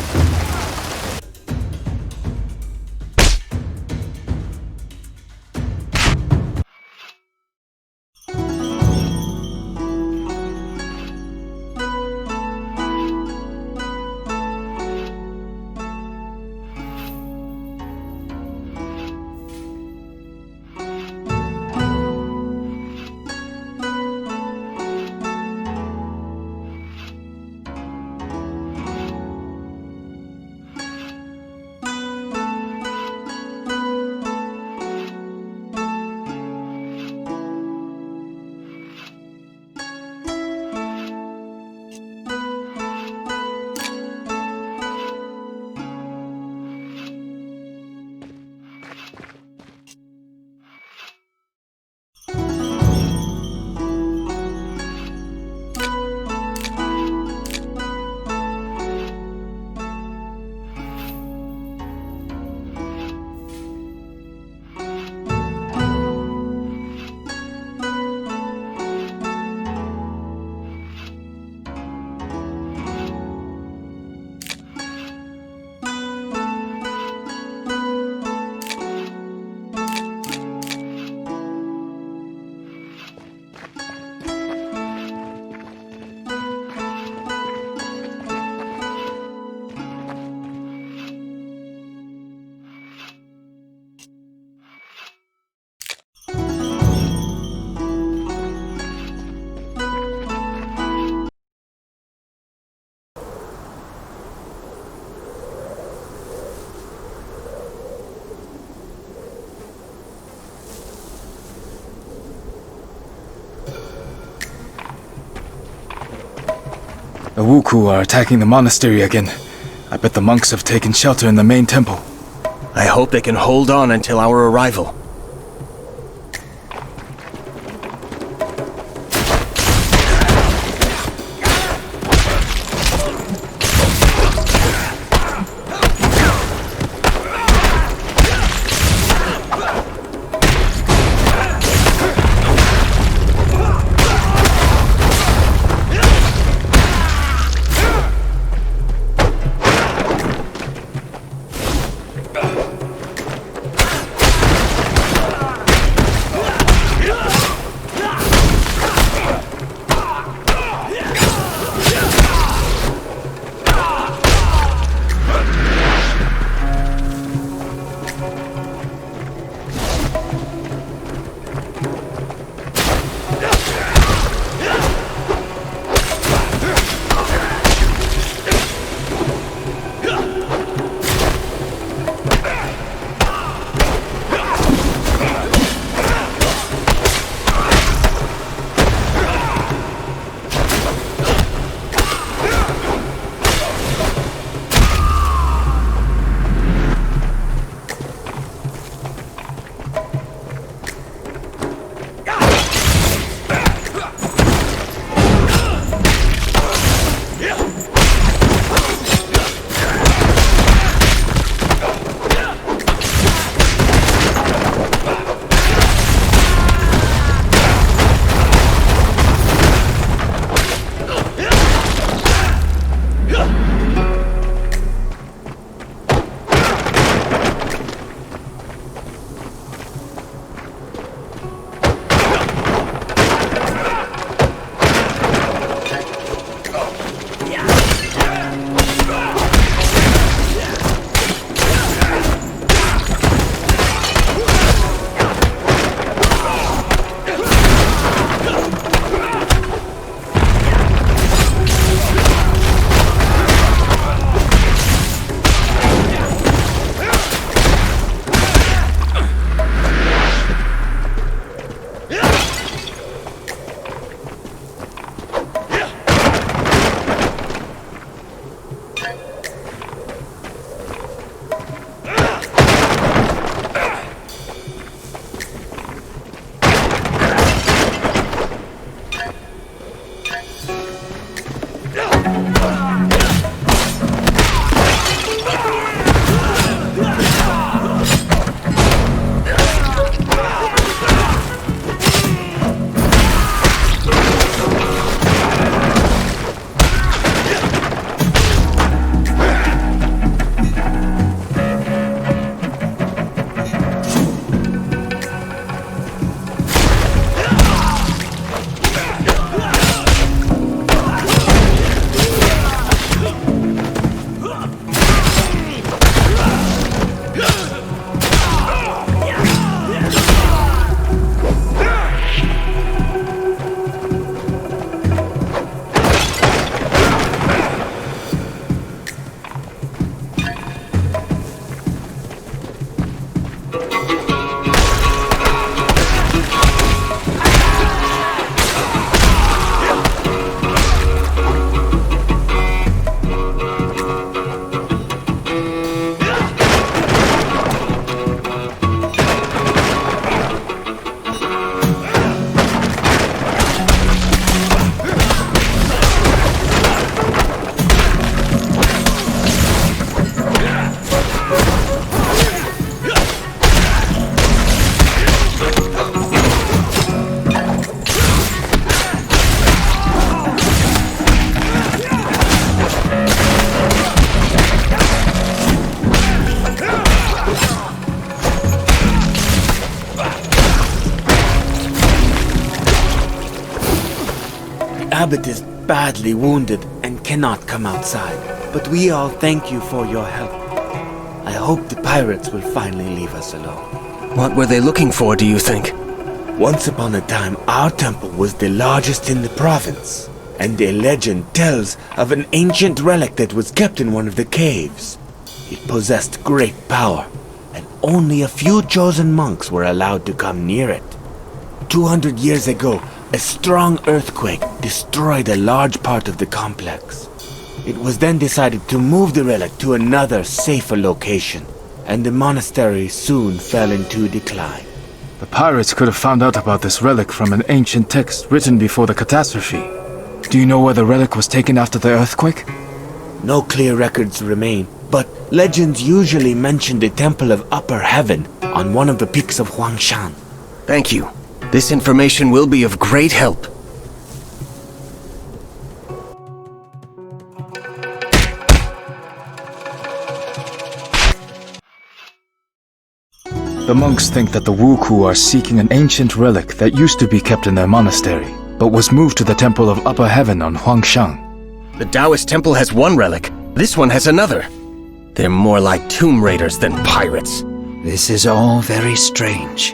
The Wuku are attacking the monastery again. I bet the monks have taken shelter in the main temple. I hope they can hold on until our arrival. abbot is badly wounded and cannot come outside, but we all thank you for your help. I hope the pirates will finally leave us alone. What were they looking for, do you think? Once upon a time, our temple was the largest in the province, and a legend tells of an ancient relic that was kept in one of the caves. It possessed great power, and only a few chosen monks were allowed to come near it. 200 years ago, a strong earthquake destroyed a large part of the complex. It was then decided to move the relic to another, safer location, and the monastery soon fell into decline. The pirates could have found out about this relic from an ancient text written before the catastrophe. Do you know where the relic was taken after the earthquake? No clear records remain, but legends usually mention the Temple of Upper Heaven on one of the peaks of Huangshan. Thank you. This information will be of great help. The monks think that the Wuku are seeking an ancient relic that used to be kept in their monastery, but was moved to the Temple of Upper Heaven on Huangshan. The Taoist temple has one relic. This one has another. They're more like tomb raiders than pirates. This is all very strange.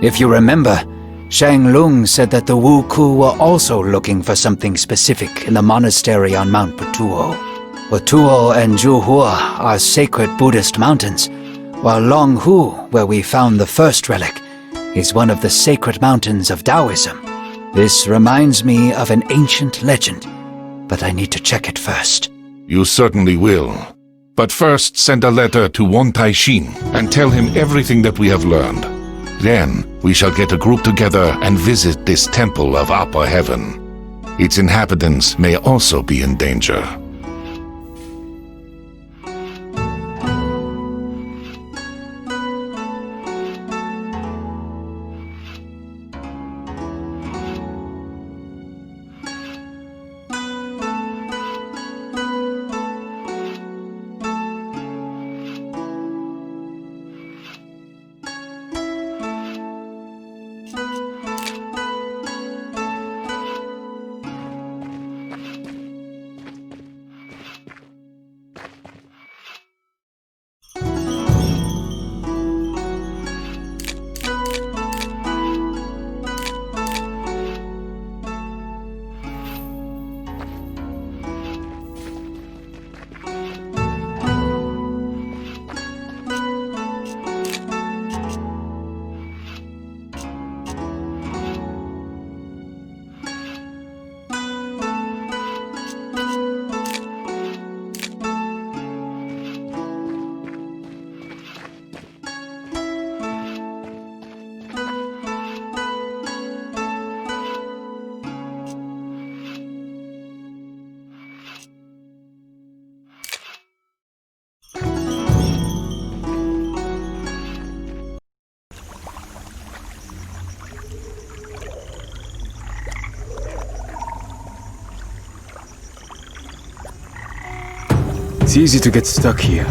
If you remember, Shang Lung said that the Wuku were also looking for something specific in the monastery on Mount Putuo. Putuo and Jiuhua are sacred Buddhist mountains, while Longhu, where we found the first relic, is one of the sacred mountains of Taoism. This reminds me of an ancient legend, but I need to check it first. You certainly will. But first, send a letter to Won Taishin and tell him everything that we have learned. Then, we shall get a group together and visit this Temple of Upper Heaven. Its inhabitants may also be in danger. It's easy to get stuck here.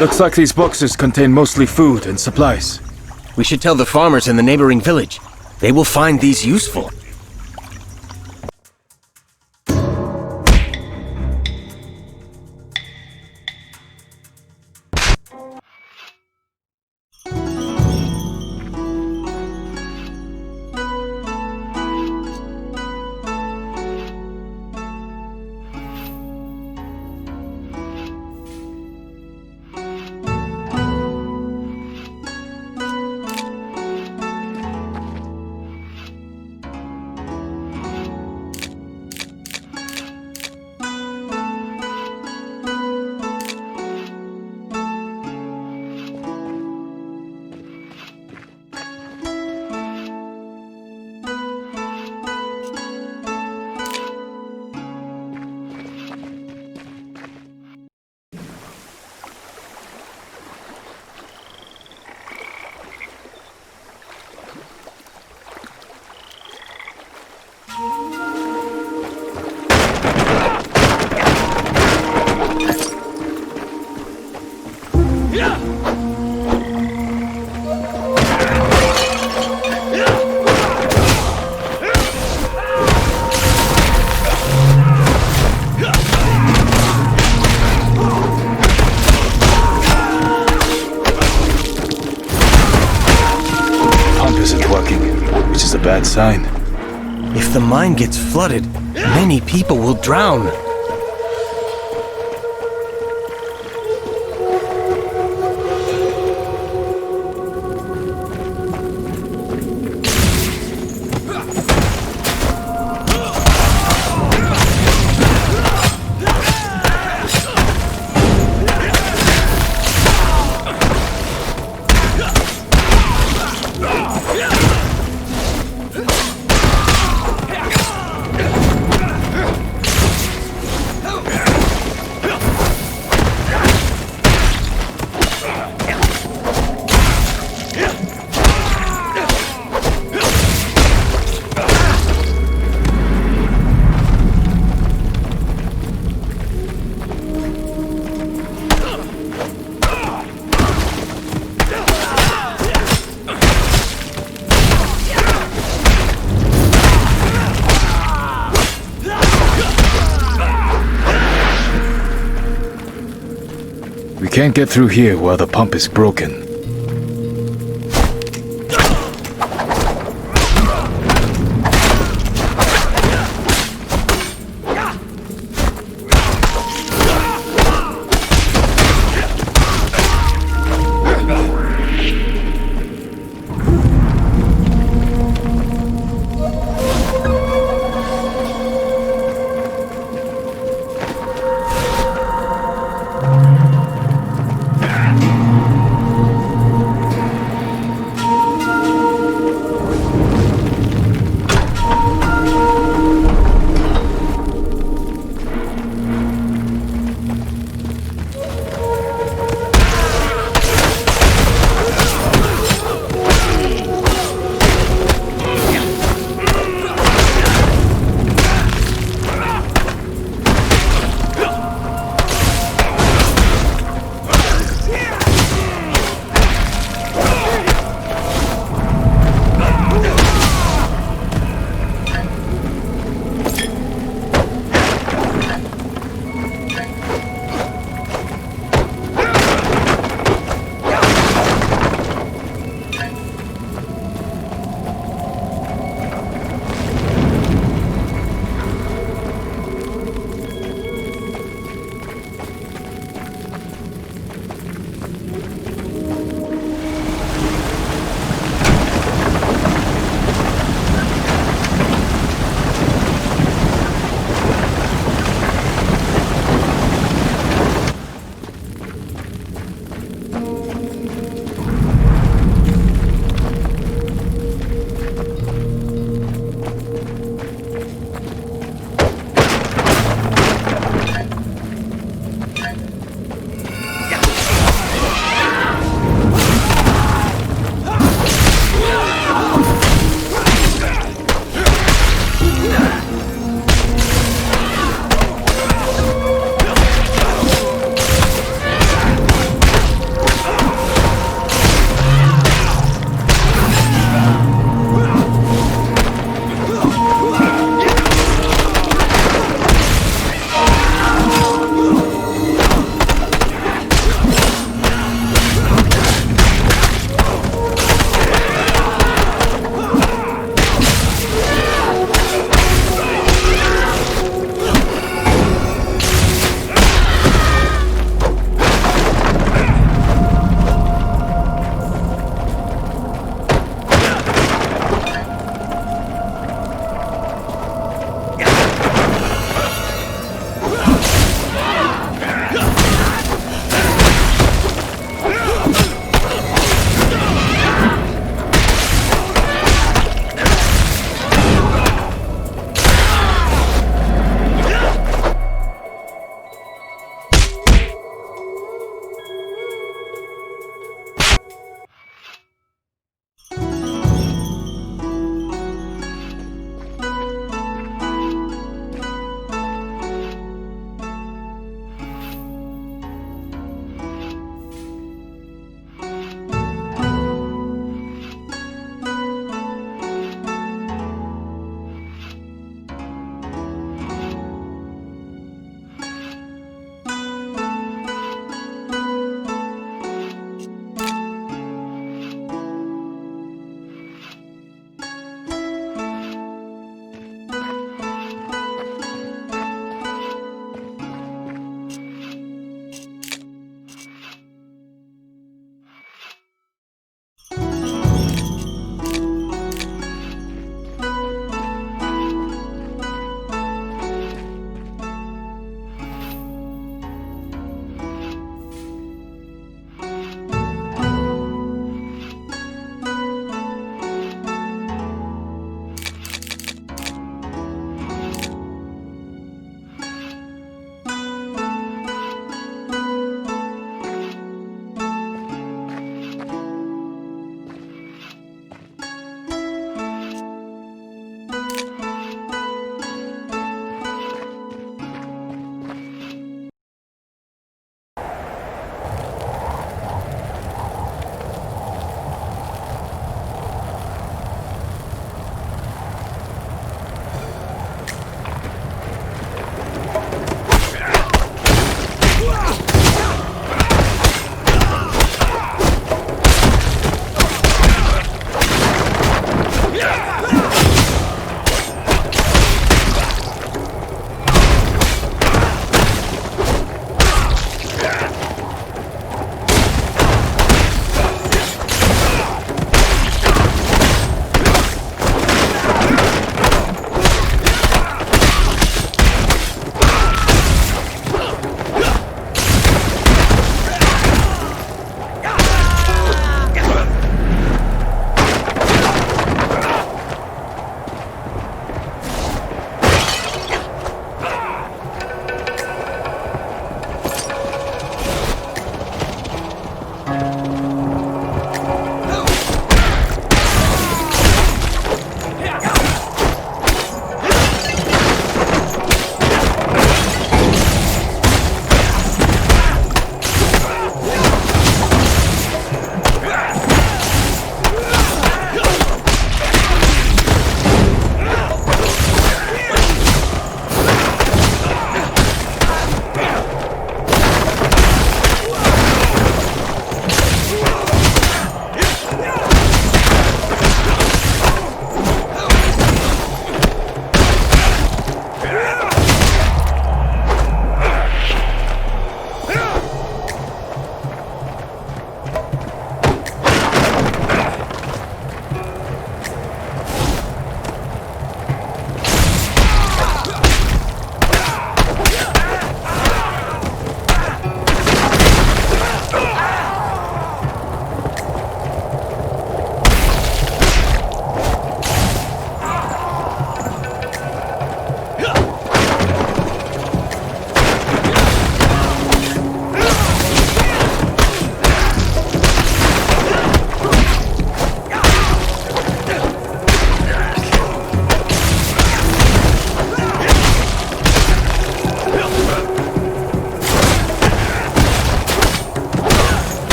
Looks like these boxes contain mostly food and supplies. We should tell the farmers in the neighboring village. They will find these useful. Bad sign. If the mine gets flooded, many people will drown. We can't get through here while the pump is broken.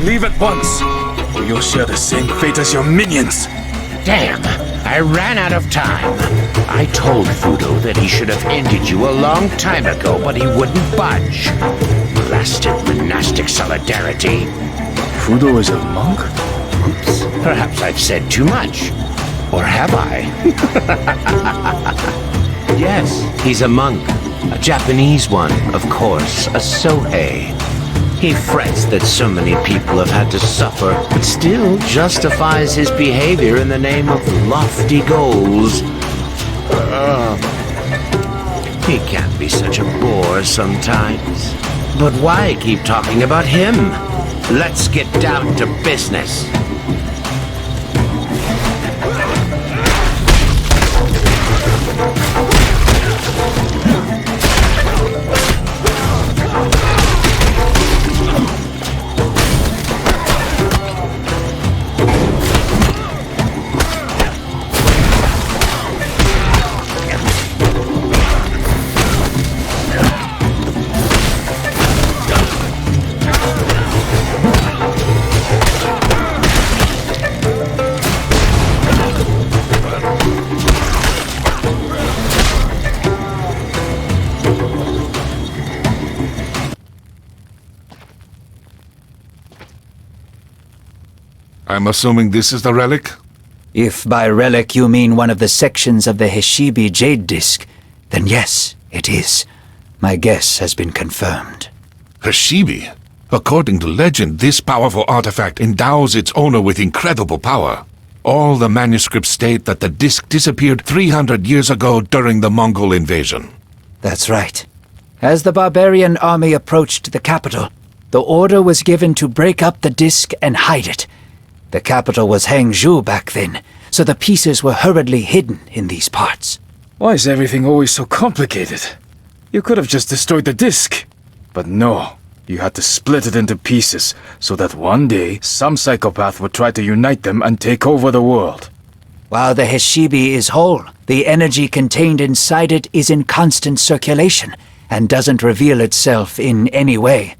Leave at once, or you'll share the same fate as your minions. Damn, I ran out of time. I told Fudo that he should have ended you a long time ago, but he wouldn't budge. Blasted monastic solidarity. Fudo is a monk? Oops, perhaps I've said too much. Or have I? Yes, he's a monk. A Japanese one, of course, a Sohei. He frets that so many people have had to suffer, but still justifies his behavior in the name of lofty goals. He can't be such a bore sometimes. But why keep talking about him? Let's get down to business. I'm assuming this is the relic? If by relic you mean one of the sections of the Heshibi jade disc, then yes, it is. My guess has been confirmed. Heshibi? According to legend, this powerful artifact endows its owner with incredible power. All the manuscripts state that the disc disappeared 300 years ago during the Mongol invasion. That's right. As the barbarian army approached the capital, the order was given to break up the disc and hide it. The capital was Hangzhou back then, so the pieces were hurriedly hidden in these parts. Why is everything always so complicated? You could have just destroyed the disc. But no, you had to split it into pieces, so that one day some psychopath would try to unite them and take over the world. While the Heshibi is whole, the energy contained inside it is in constant circulation, and doesn't reveal itself in any way.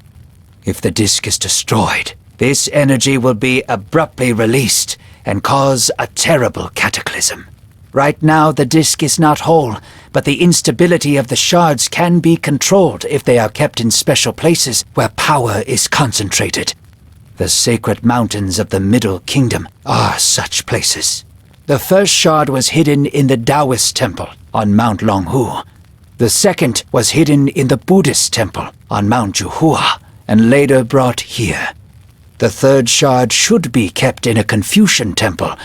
If the disc is destroyed, this energy will be abruptly released and cause a terrible cataclysm. Right now, the disc is not whole, but the instability of the shards can be controlled if they are kept in special places where power is concentrated. The sacred mountains of the Middle Kingdom are such places. The first shard was hidden in the Taoist temple on Mount Longhu. The second was hidden in the Buddhist temple on Mount Jiuhua. and later brought here. The third shard should be kept in a Confucian temple,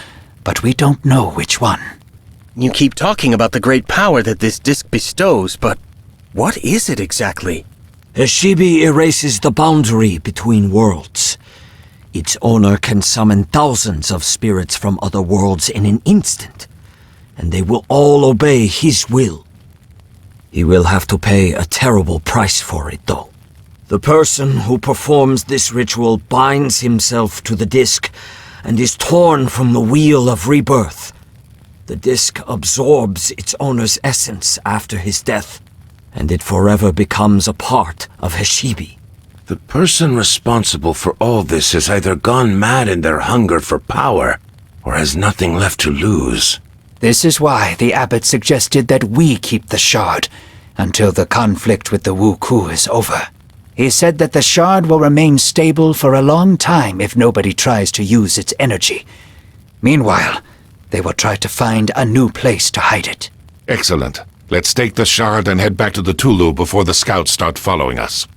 but we don't know which one. You keep talking about the great power that this disc bestows, but what is it exactly? Heshibi erases the boundary between worlds. Its owner can summon thousands of spirits from other worlds in an instant, and they will all obey his will. He will have to pay a terrible price for it, though. The person who performs this ritual binds himself to the disc and is torn from the wheel of rebirth. The disc absorbs its owner's essence after his death, and it forever becomes a part of Heshibi. The person responsible for all this has either gone mad in their hunger for power, or has nothing left to lose. This is why the abbot suggested that we keep the shard until the conflict with the Wuku is over. He said that the shard will remain stable for a long time if nobody tries to use its energy. Meanwhile, they will try to find a new place to hide it. Excellent. Let's take the shard and head back to the Tulou before the scouts start following us.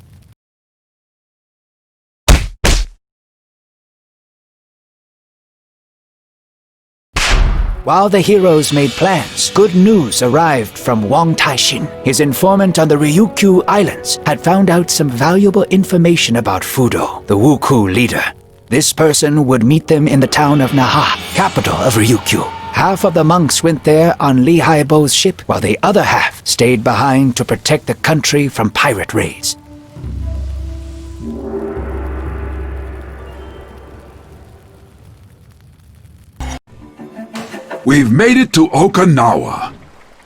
While the heroes made plans, good news arrived from Wang Taixin. His informant on the Ryukyu Islands had found out some valuable information about Fudo, the Wuku leader. This person would meet them in the town of Naha, capital of Ryukyu. Half of the monks went there on Li Haibo's ship, while the other half stayed behind to protect the country from pirate raids. We've made it to Okinawa.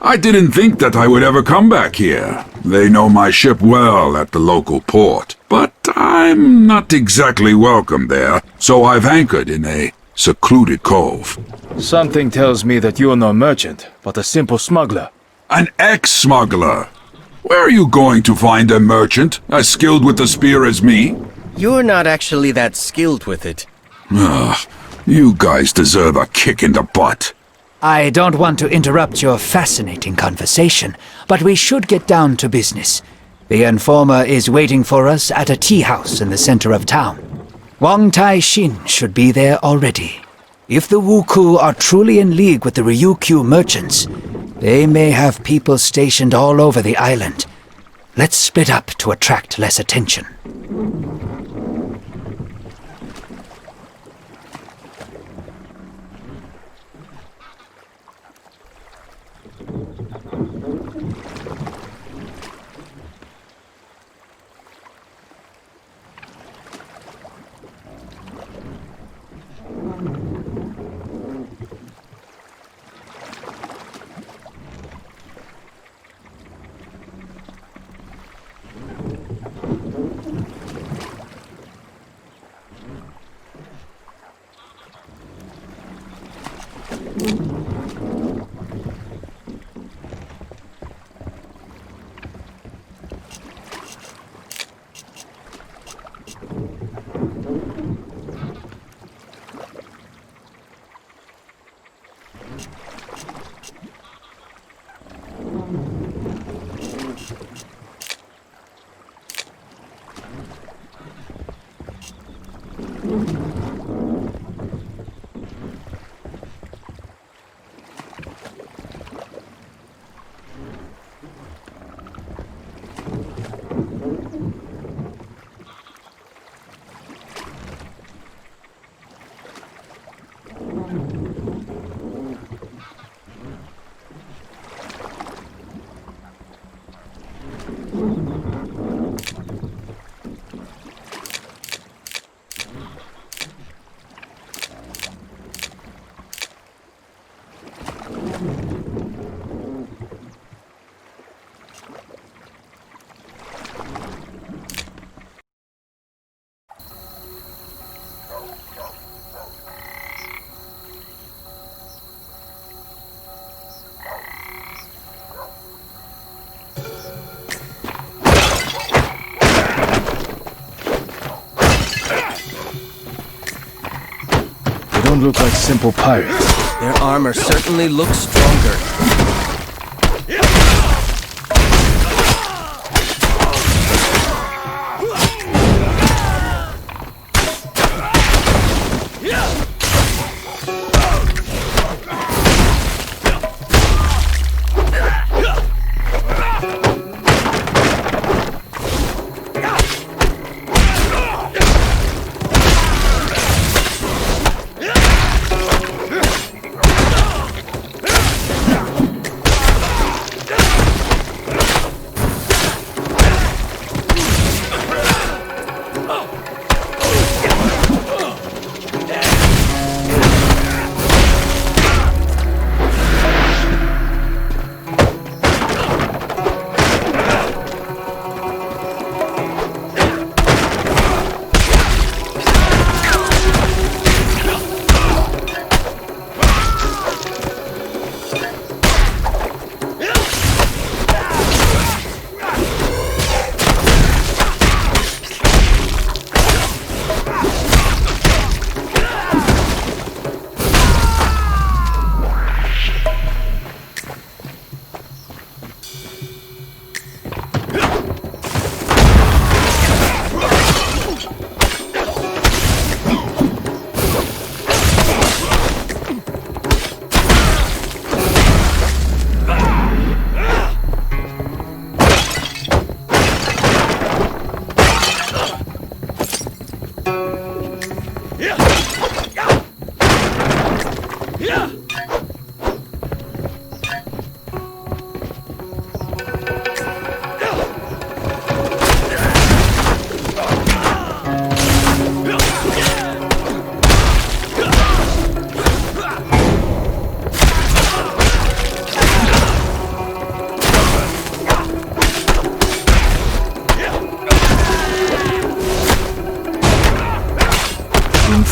I didn't think that I would ever come back here. They know my ship well at the local port, but I'm not exactly welcome there, so I've anchored in a secluded cove. Something tells me that you're no merchant, but a simple smuggler. An ex-smuggler. Where are you going to find a merchant as skilled with the spear as me? You're not actually that skilled with it. Ugh, you guys deserve a kick in the butt. I don't want to interrupt your fascinating conversation, but we should get down to business. The informer is waiting for us at a tea house in the center of town. Wang Taixin should be there already. If the Wuku are truly in league with the Ryukyu merchants, they may have people stationed all over the island. Let's split up to attract less attention. Don't look like simple pirates. Their armor certainly looks stronger.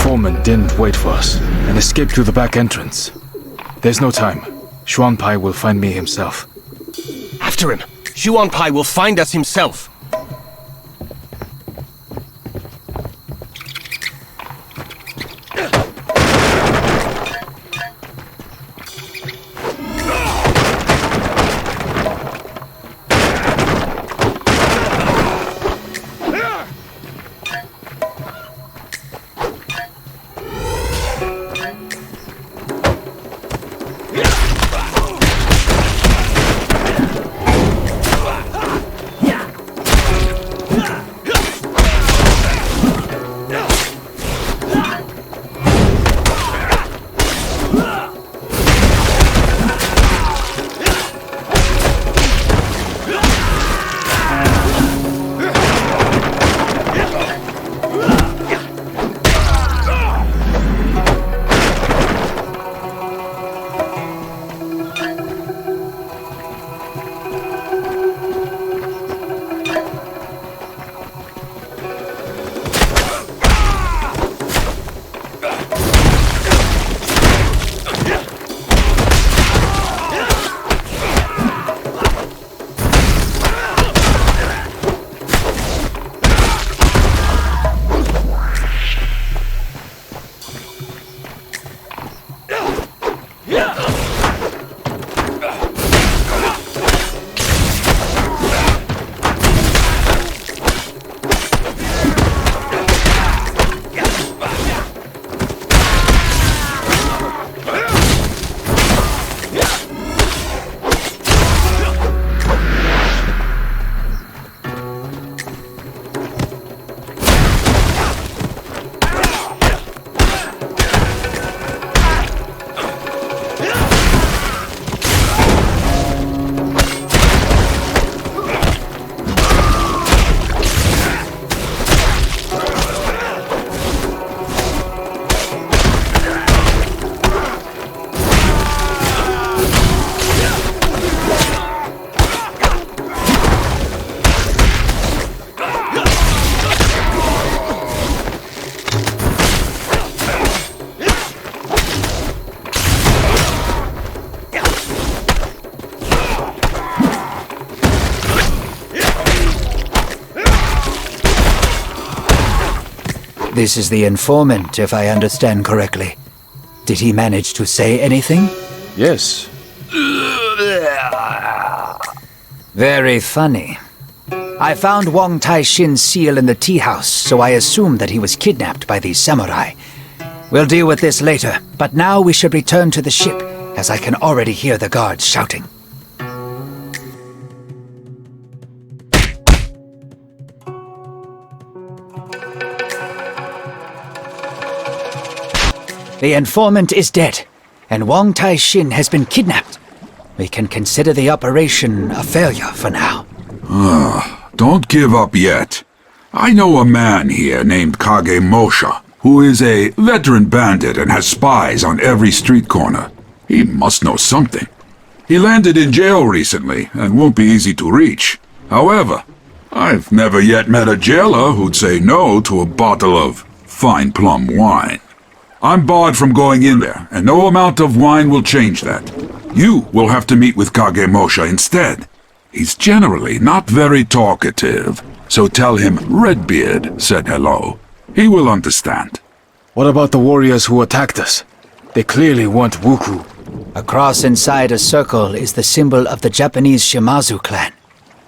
informant didn't wait for us and escaped through the back entrance. There's no time. Xuanpai will find me himself. After him! Xuanpai will find us himself! This is the informant, if I understand correctly. Did he manage to say anything? Yes. Very funny. I found Wang Taixin's seal in the tea house, so I assumed that he was kidnapped by these samurai. We'll deal with this later, but now we should return to the ship, as I can already hear the guards shouting. The informant is dead, and Wang Taixin has been kidnapped. We can consider the operation a failure for now. Don't give up yet. I know a man here named Kage Mosha, who is a veteran bandit and has spies on every street corner. He must know something. He landed in jail recently and won't be easy to reach. However, I've never yet met a jailer who'd say no to a bottle of fine plum wine. I'm barred from going in there, and no amount of wine will change that. You will have to meet with Kage Mosha instead. He's generally not very talkative, so tell him Redbeard said hello. He will understand. What about the warriors who attacked us? They clearly want Wuku. A cross inside a circle is the symbol of the Japanese Shimazu clan.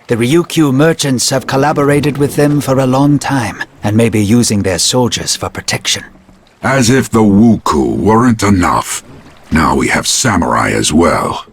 The Ryukyu merchants have collaborated with them for a long time, and may be using their soldiers for protection. As if the Wuku weren't enough. Now we have samurai as well.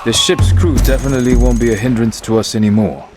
The ship's crew definitely won't be a hindrance to us anymore.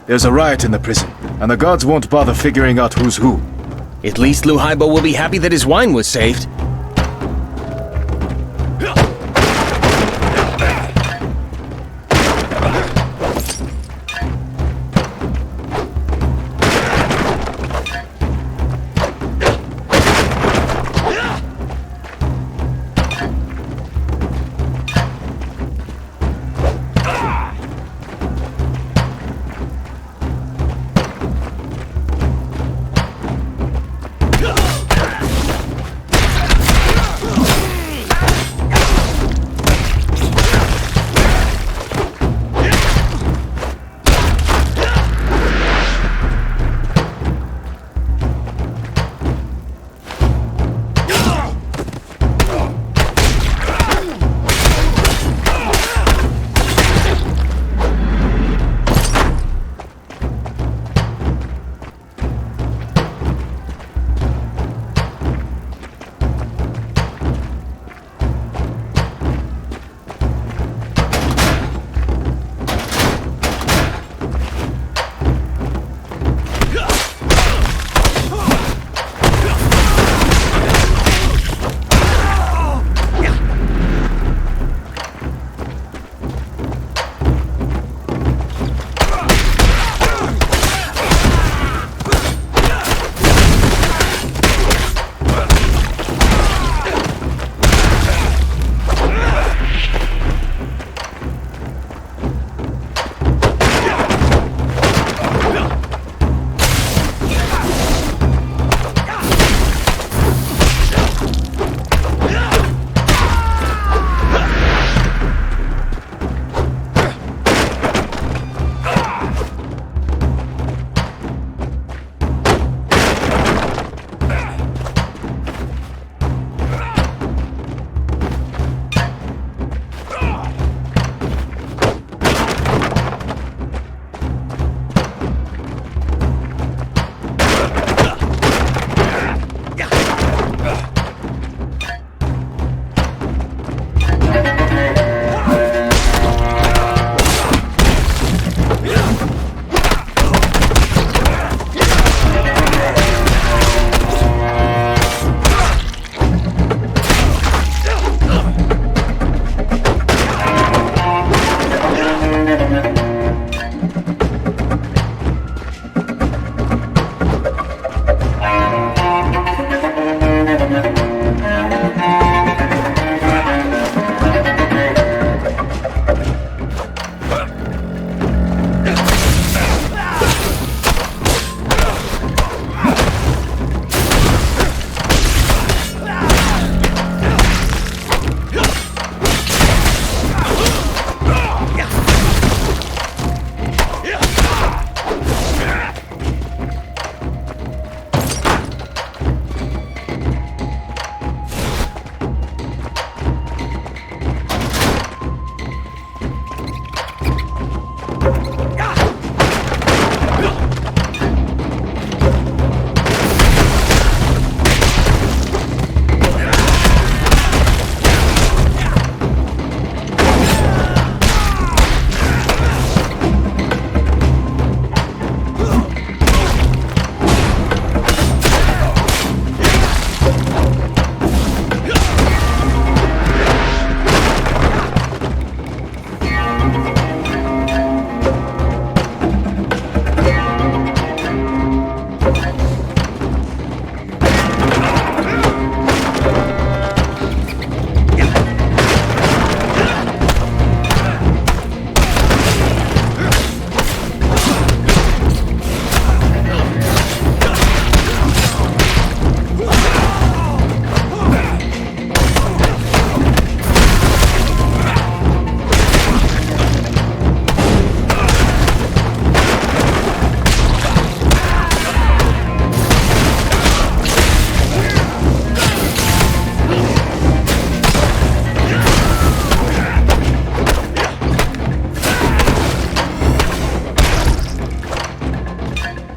There's a riot in the prison, and the guards won't bother figuring out who's who. At least Lu Haibo will be happy that his wine was saved.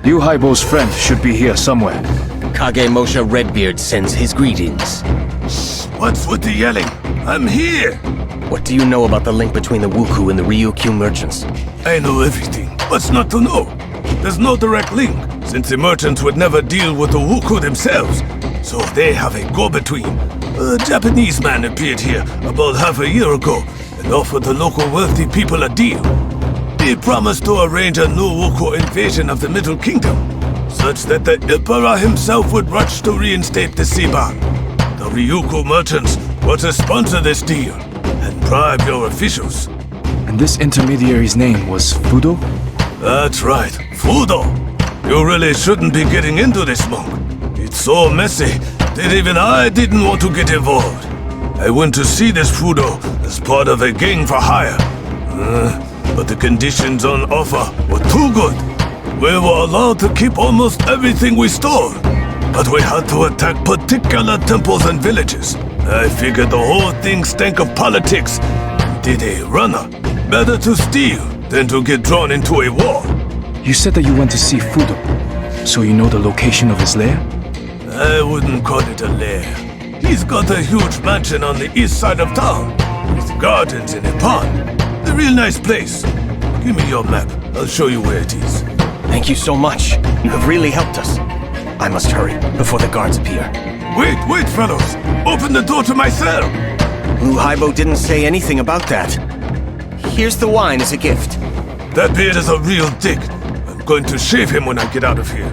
Liu Haibo's friend should be here somewhere. Kage Moshe Redbeard sends his greetings. What's with the yelling? I'm here! What do you know about the link between the Wuku and the Ryukyu merchants? I know everything. What's not to know? There's no direct link, since the merchants would never deal with the Wuku themselves. So they have a go-between. A Japanese man appeared here about half a year ago and offered the local wealthy people a deal. He promised to arrange a new Wuku invasion of the Middle Kingdom, such that the Emperor himself would rush to reinstate the Siban. The Ryukyu merchants were to sponsor this deal and bribe your officials. And this intermediary's name was Fudo? That's right, Fudo. You really shouldn't be getting into this, monk. It's so messy that even I didn't want to get involved. I went to see this Fudo as part of a gang for hire. But the conditions on offer were too good. We were allowed to keep almost everything we stole, but we had to attack particular temples and villages. I figured the whole thing stank of politics and did a runner. Better to steal than to get drawn into a war. You said that you went to see Fudo, so you know the location of his lair? I wouldn't call it a lair. He's got a huge mansion on the east side of town, with gardens and a pond. A real nice place. Give me your map. I'll show you where it is. Thank you so much. You have really helped us. I must hurry before the guards appear. Wait, fellows! Open the door to my cell! Liu Haibo didn't say anything about that. Here's the wine as a gift. That beard is a real dick. I'm going to shave him when I get out of here.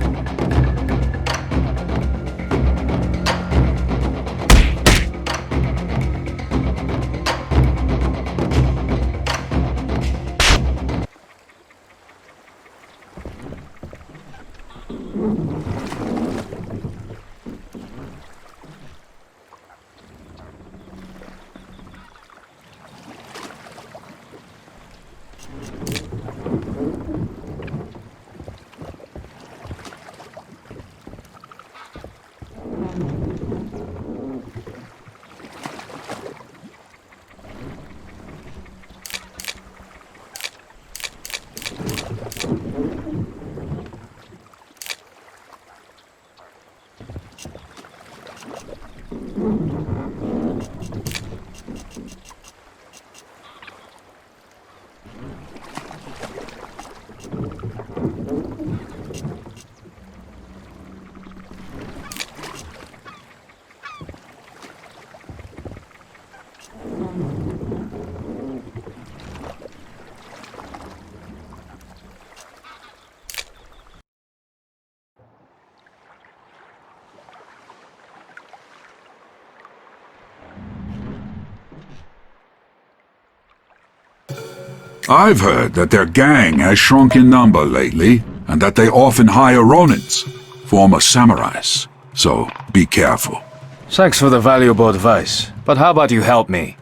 I've heard that their gang has shrunk in number lately, and that they often hire Ronins, former samurais. So, be careful. Thanks for the valuable advice, but how about you help me?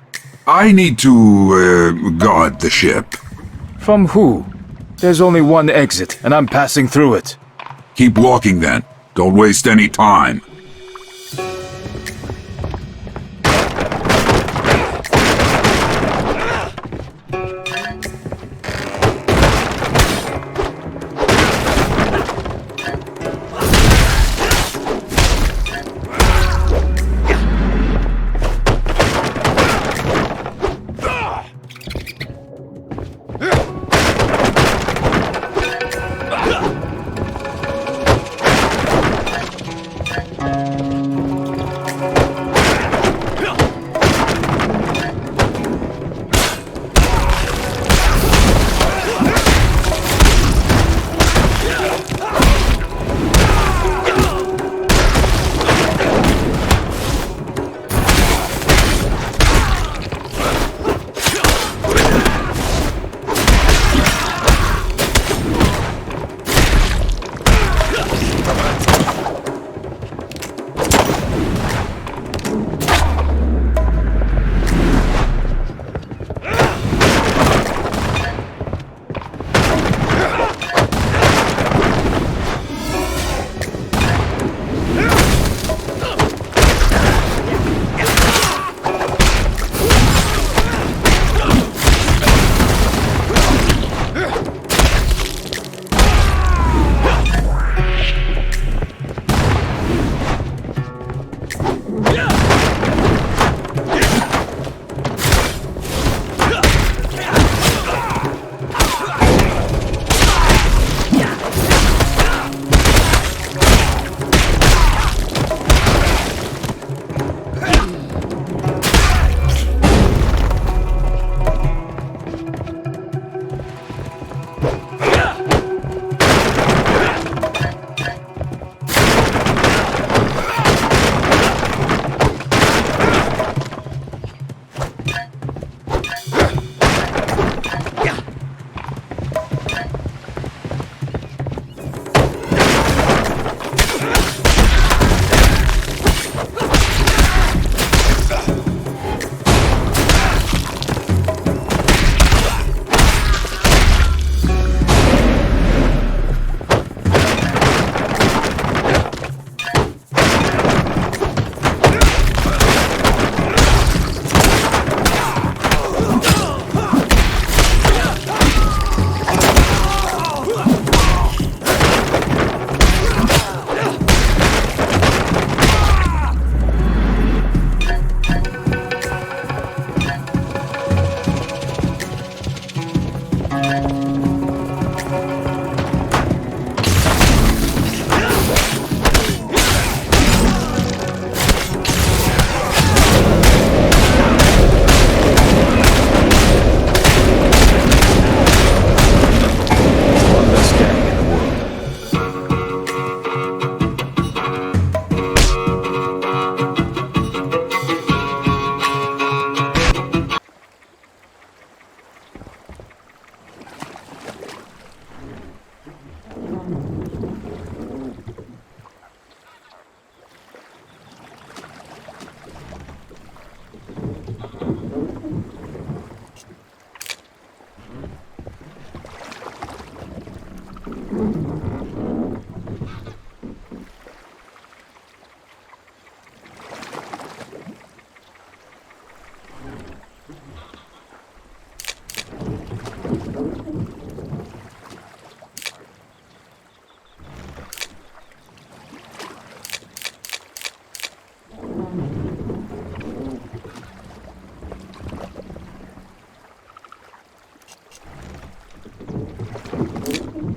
I need to, guard the ship. From who? There's only one exit, and I'm passing through it. Keep walking then. Don't waste any time.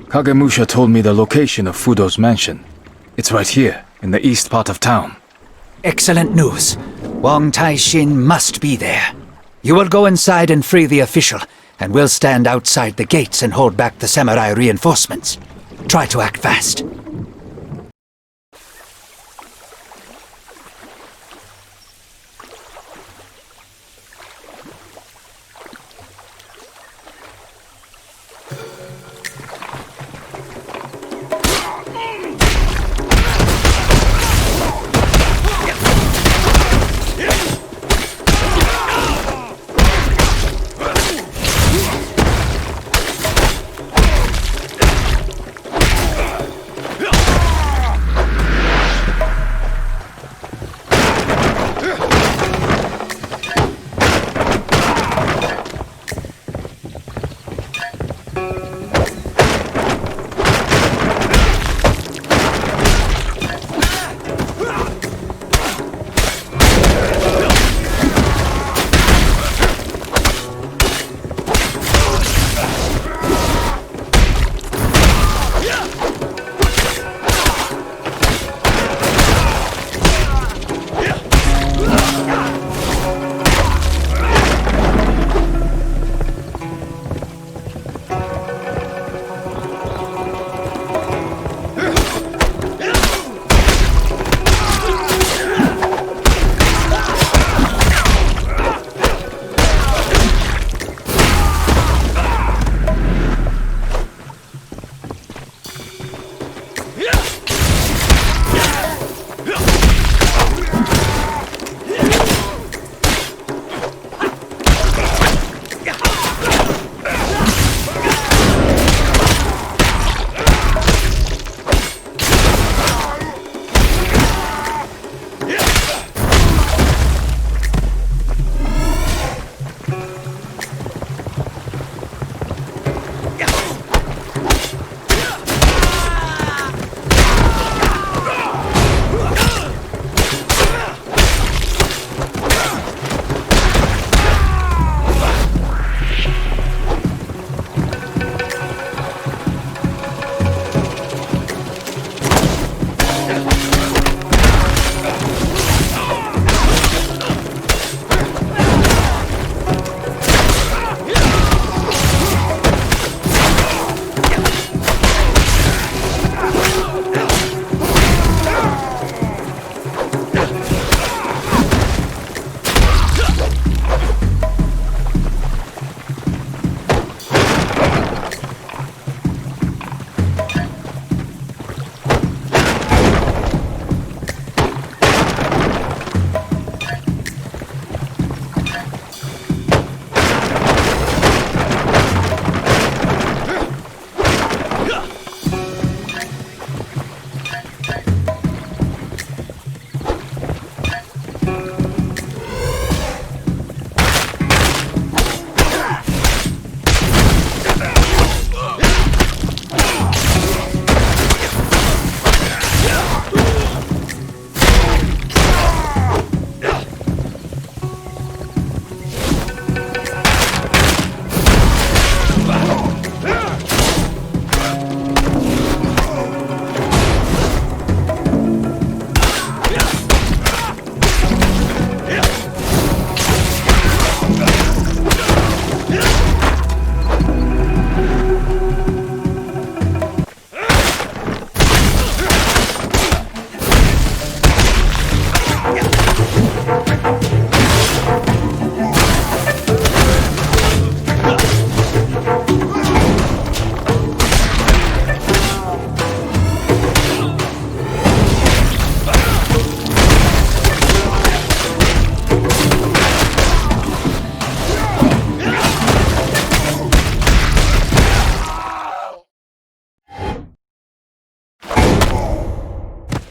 Kagemusha told me the location of Fudo's mansion. It's right here, in the east part of town. Excellent news. Wang Taixin must be there. You will go inside and free the official, and we'll stand outside the gates and hold back the samurai reinforcements. Try to act fast.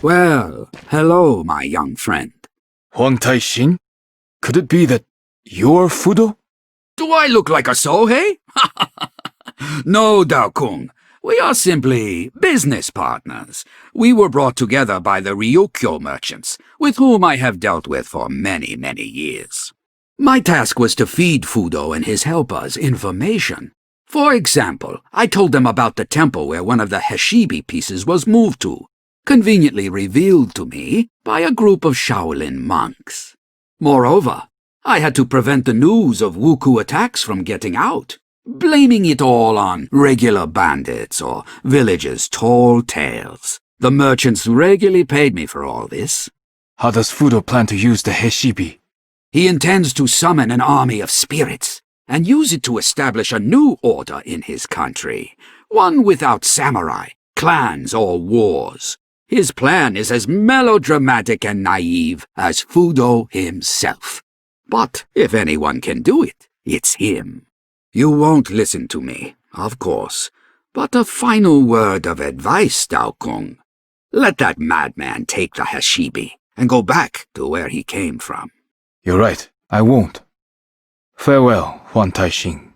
Well, hello, my young friend. Huang Taixin? Could it be that you're Fudo? Do I look like a Sohei? No, Dao Kung. We are simply business partners. We were brought together by the Ryukyu merchants, with whom I have dealt with for many, many years. My task was to feed Fudo and his helpers information. For example, I told them about the temple where one of the Heshibi pieces was moved to, conveniently revealed to me by a group of Shaolin monks. Moreover, I had to prevent the news of Wuku attacks from getting out, blaming it all on regular bandits or villagers' tall tales. The merchants regularly paid me for all this. How does Fudo plan to use the Heshibi? He intends to summon an army of spirits and use it to establish a new order in his country, one without samurai, clans, or wars. His plan is as melodramatic and naive as Fudo himself. But if anyone can do it, it's him. You won't listen to me, of course, but a final word of advice, Dao Kung. Let that madman take the Heshibi and go back to where he came from. You're right, I won't. Farewell, Huan Taixing.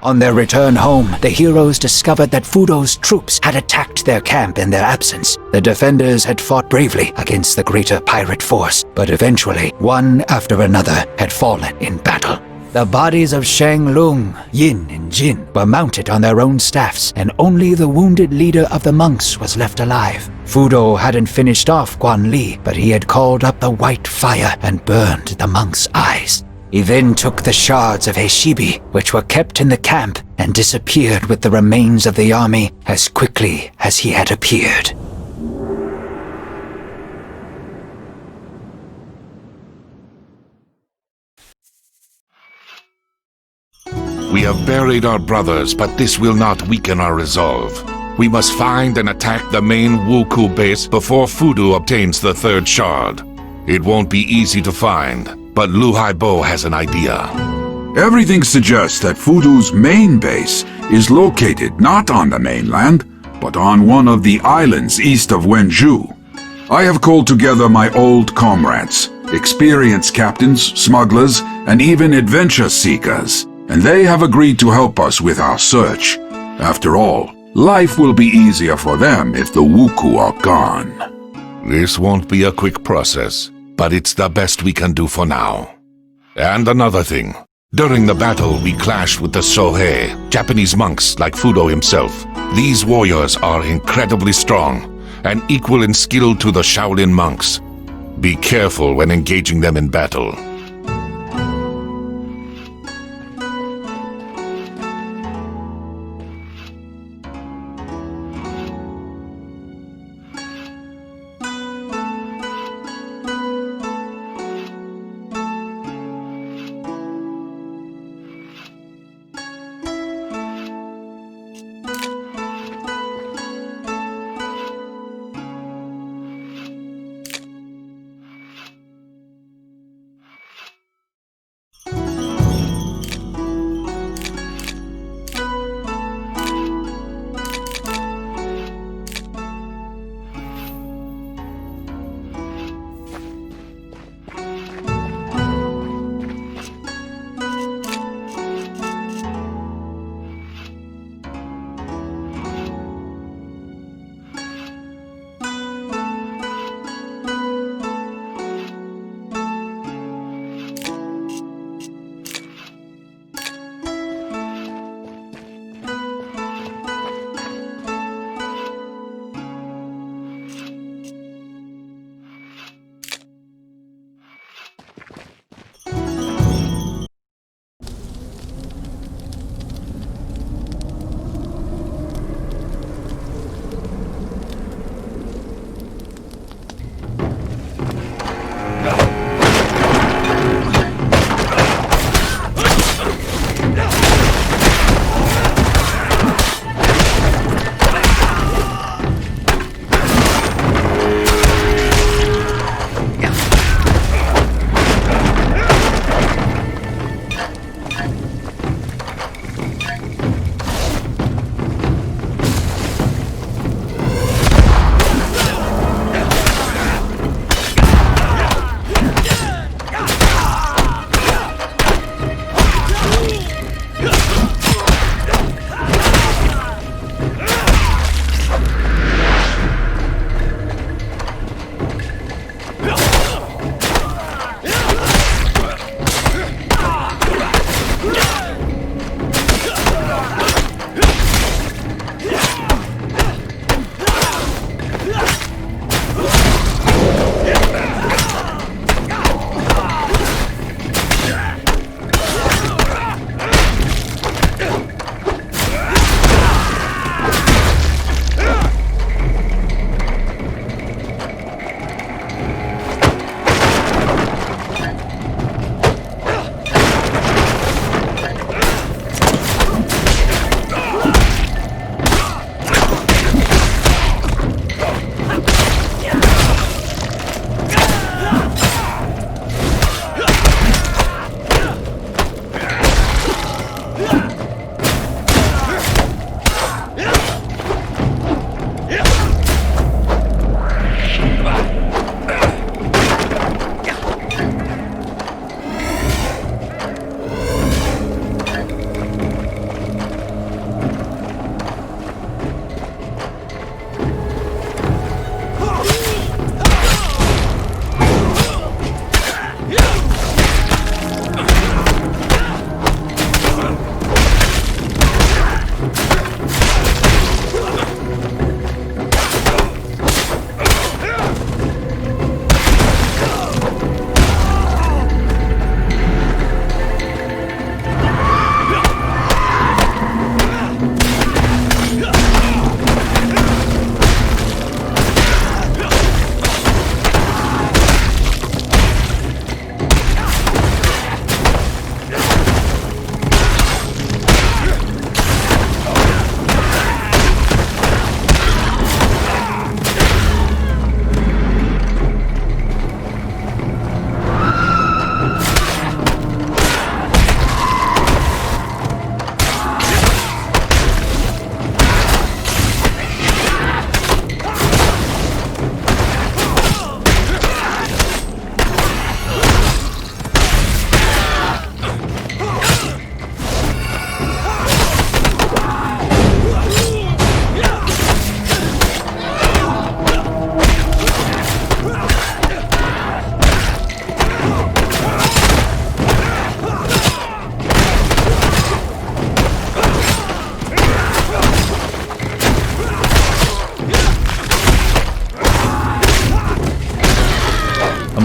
On their return home, the heroes discovered that Fudo's troops had attacked their camp in their absence. The defenders had fought bravely against the greater pirate force, but eventually, one after another had fallen in battle. The bodies of Shang Lung, Yin, and Jin were mounted on their own staffs, and only the wounded leader of the monks was left alive. Fudo hadn't finished off Guan Li, but he had called up the white fire and burned the monks' eyes. He then took the shards of Heshibi, which were kept in the camp, and disappeared with the remains of the army as quickly as he had appeared. We have buried our brothers, but this will not weaken our resolve. We must find and attack the main Wuku base before Fudo obtains the third shard. It won't be easy to find, but Lu Haibo has an idea. Everything suggests that Fudo's main base is located not on the mainland, but on one of the islands east of Wenzhou. I have called together my old comrades, experienced captains, smugglers, and even adventure seekers, and they have agreed to help us with our search. After all, life will be easier for them if the Wuku are gone. This won't be a quick process, but it's the best we can do for now. And another thing. During the battle, we clashed with the Sohei, Japanese monks like Fudo himself. These warriors are incredibly strong and equal in skill to the Shaolin monks. Be careful when engaging them in battle.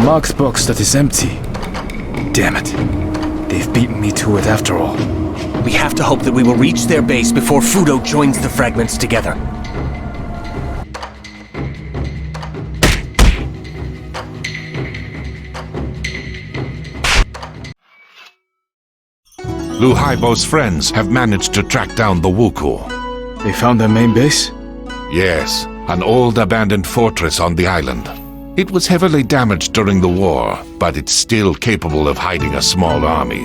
marked box that is empty. Damn it. They've beaten me to it after all. We have to hope that we will reach their base before Fudo joins the fragments together. Lu Haibo's friends have managed to track down the Wuku. They found their main base? Yes, an old abandoned fortress on the island. It was heavily damaged during the war, but it's still capable of hiding a small army.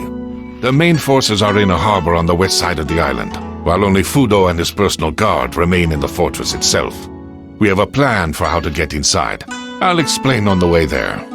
The main forces are in a harbor on the west side of the island, while only Fudo and his personal guard remain in the fortress itself. We have a plan for how to get inside. I'll explain on the way there.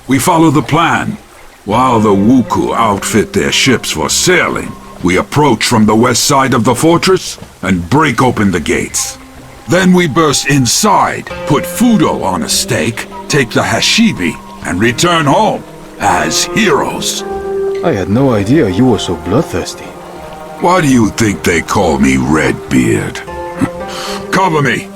We follow the plan. While the Wuku outfit their ships for sailing, we approach from the west side of the fortress and break open the gates. Then we burst inside, put Fudo on a stake, take the Hashibi, and return home as heroes. I had no idea you were so bloodthirsty. Why do you think they call me Redbeard? Cover me!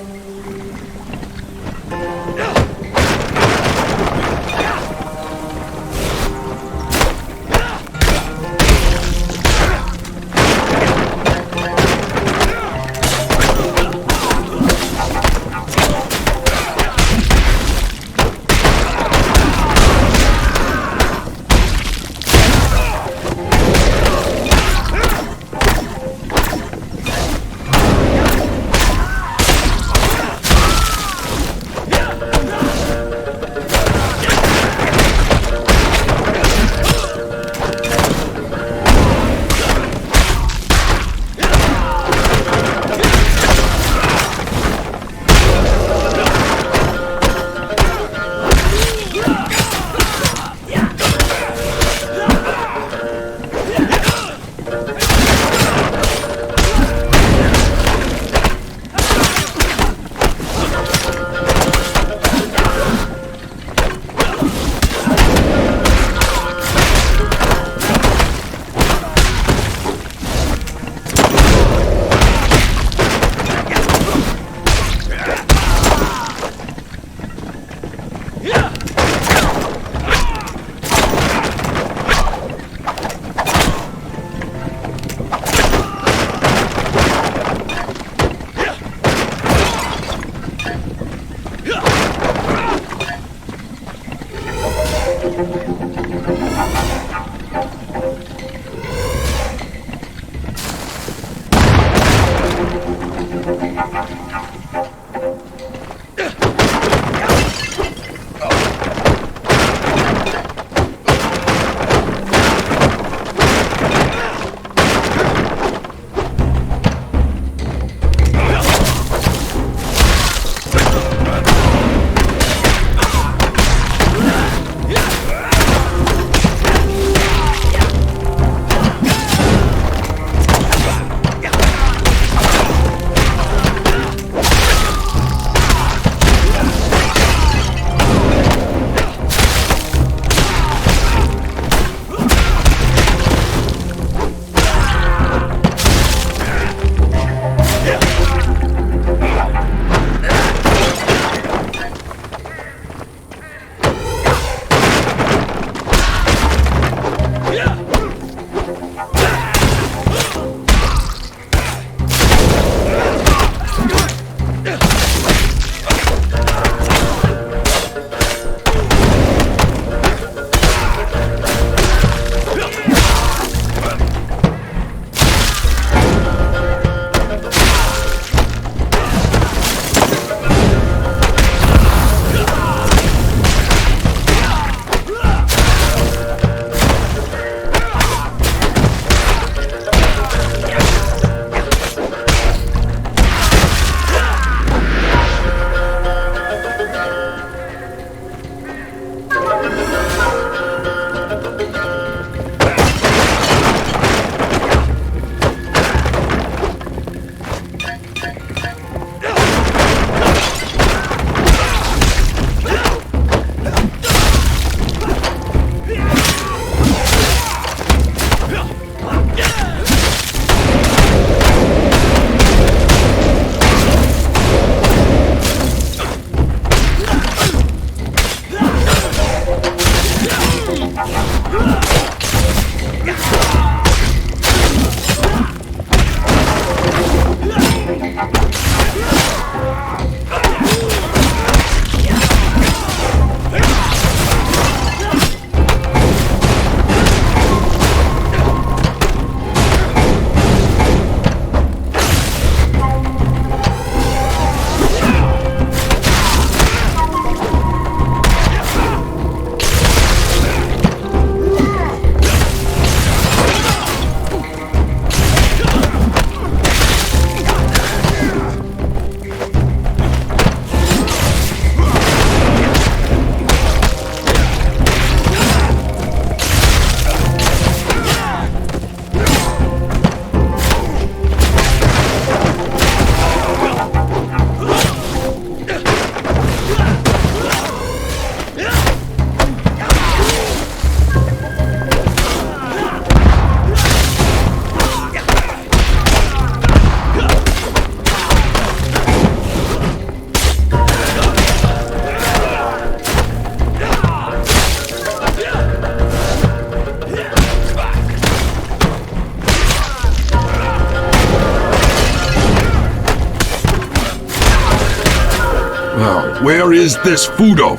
Well, where is this Fudo?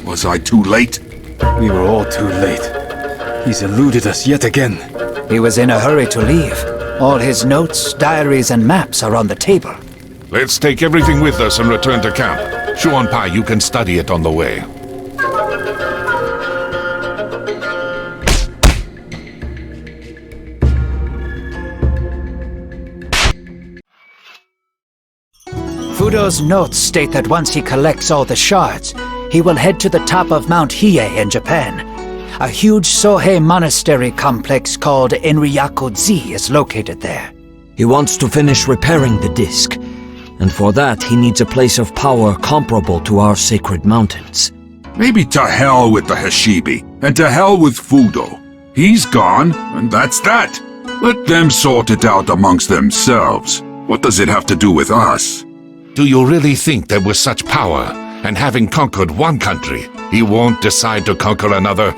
Was I too late? We were all too late. He's eluded us yet again. He was in a hurry to leave. All his notes, diaries, and maps are on the table. Let's take everything with us and return to camp. Shuanpai, you can study it on the way. Fudo's notes state that once he collects all the shards, he will head to the top of Mount Hiei in Japan. A huge Sohei monastery complex called Enryaku-ji is located there. He wants to finish repairing the disc, and for that he needs a place of power comparable to our sacred mountains. Maybe to hell with the Hashibi, and to hell with Fudo. He's gone, and that's that. Let them sort it out amongst themselves. What does it have to do with us? Do you really think that with such power, and having conquered one country, he won't decide to conquer another?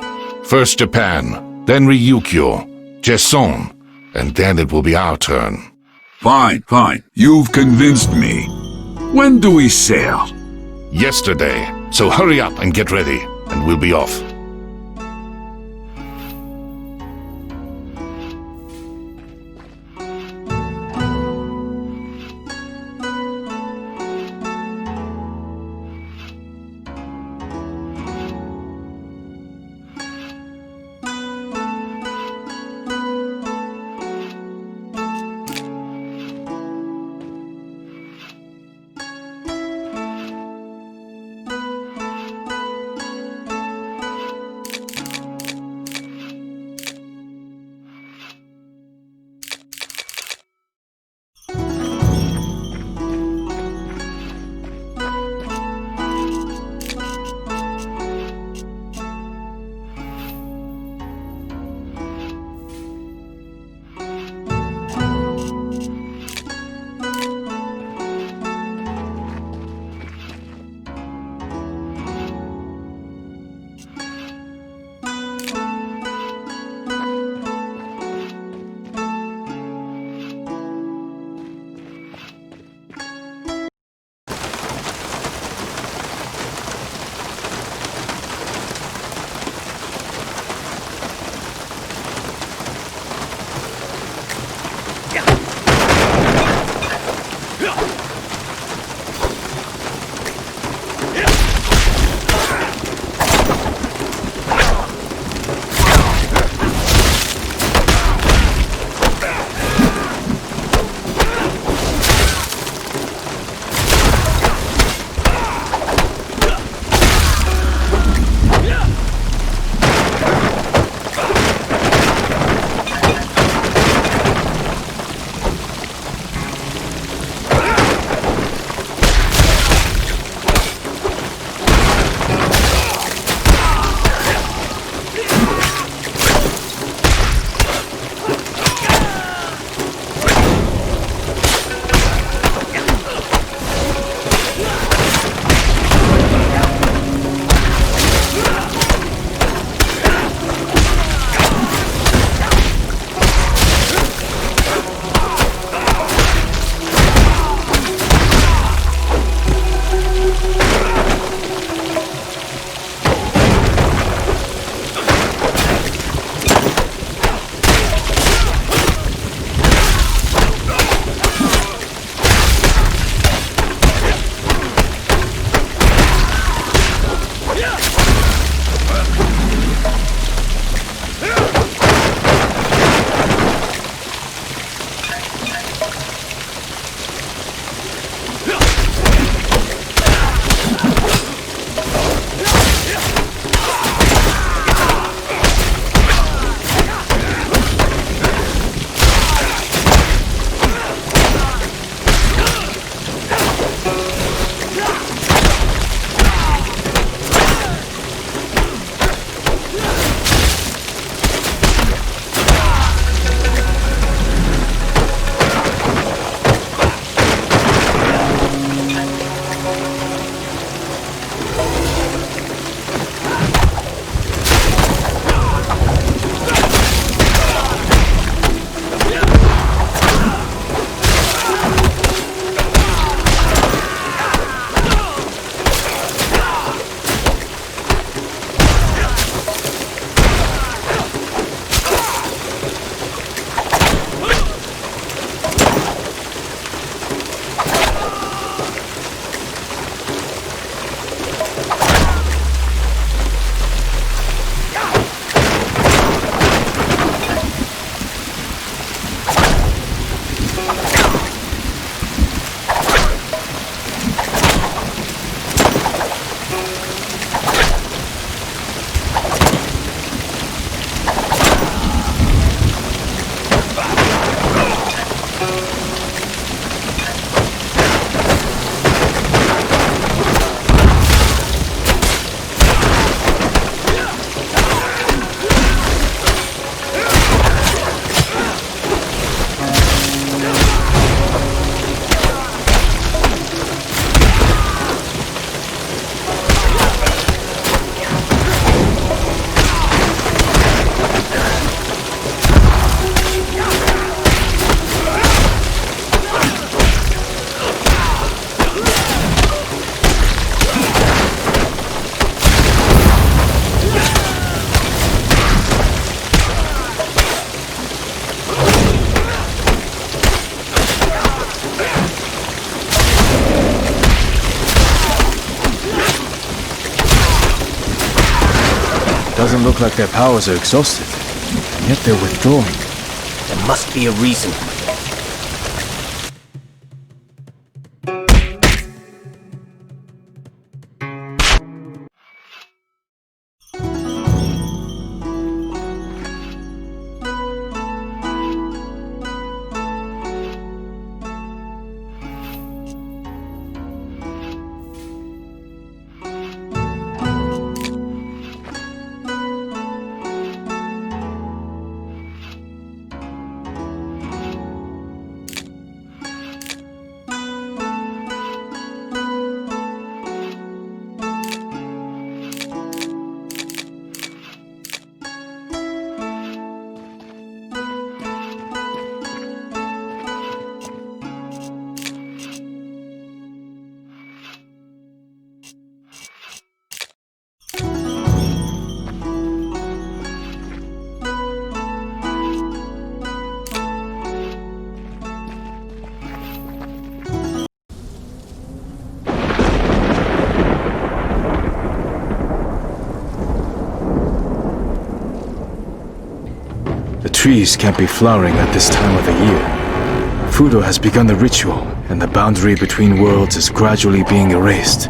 First Japan, then Ryukyu, Jeson, and then it will be our turn. Fine, fine. You've convinced me. When do we sail? Yesterday, so hurry up and get ready, and we'll be off. It doesn't look like their powers are exhausted, and yet they're withdrawing. There must be a reason. The trees can't be flowering at this time of the year. Fudo has begun the ritual, and the boundary between worlds is gradually being erased.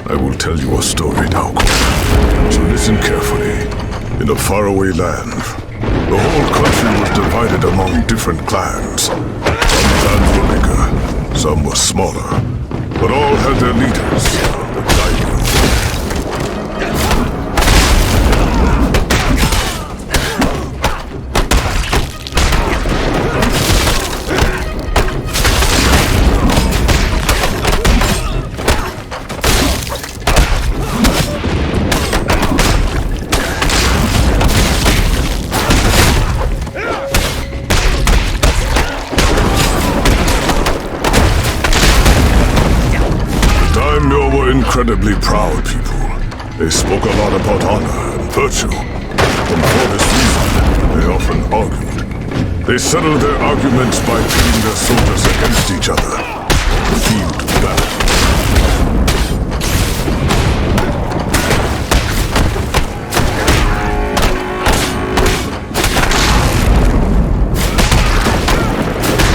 I will tell you a story now, so listen carefully. In a faraway land, the whole country was divided among different clans. Some clans were bigger, some were smaller, but all had their leaders, the daimyo. Incredibly proud people. They spoke a lot about honor and virtue. And for this reason, they often argued. They settled their arguments by pitting their soldiers against each other. The field of battle.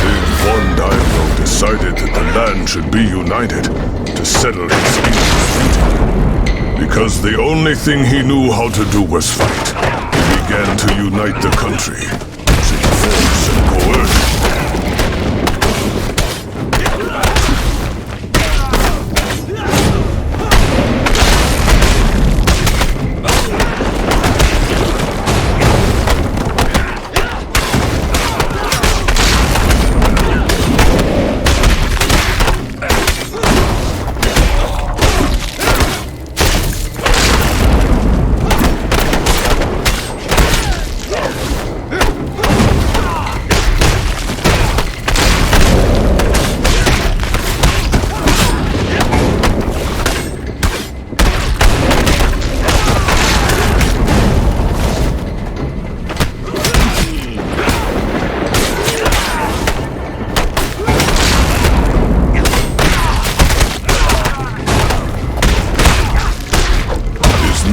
Then one daimyo decided that the land should be united to settle his feud. Because the only thing he knew how to do was fight. He began to unite the country, using force and coercion.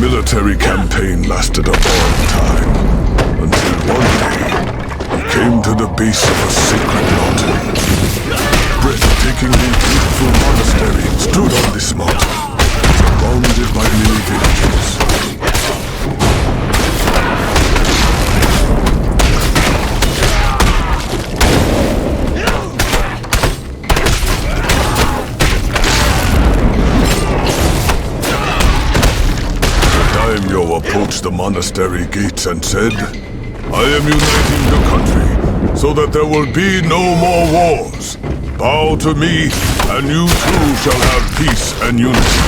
Military campaign lasted a long time, until one day he came to the base of a sacred mountain. Breathtakingly beautiful monastery stood on this mountain, surrounded by many villages. Daimyo approached the monastery gates and said, I am uniting the country so that there will be no more wars. Bow to me, and you too shall have peace and unity.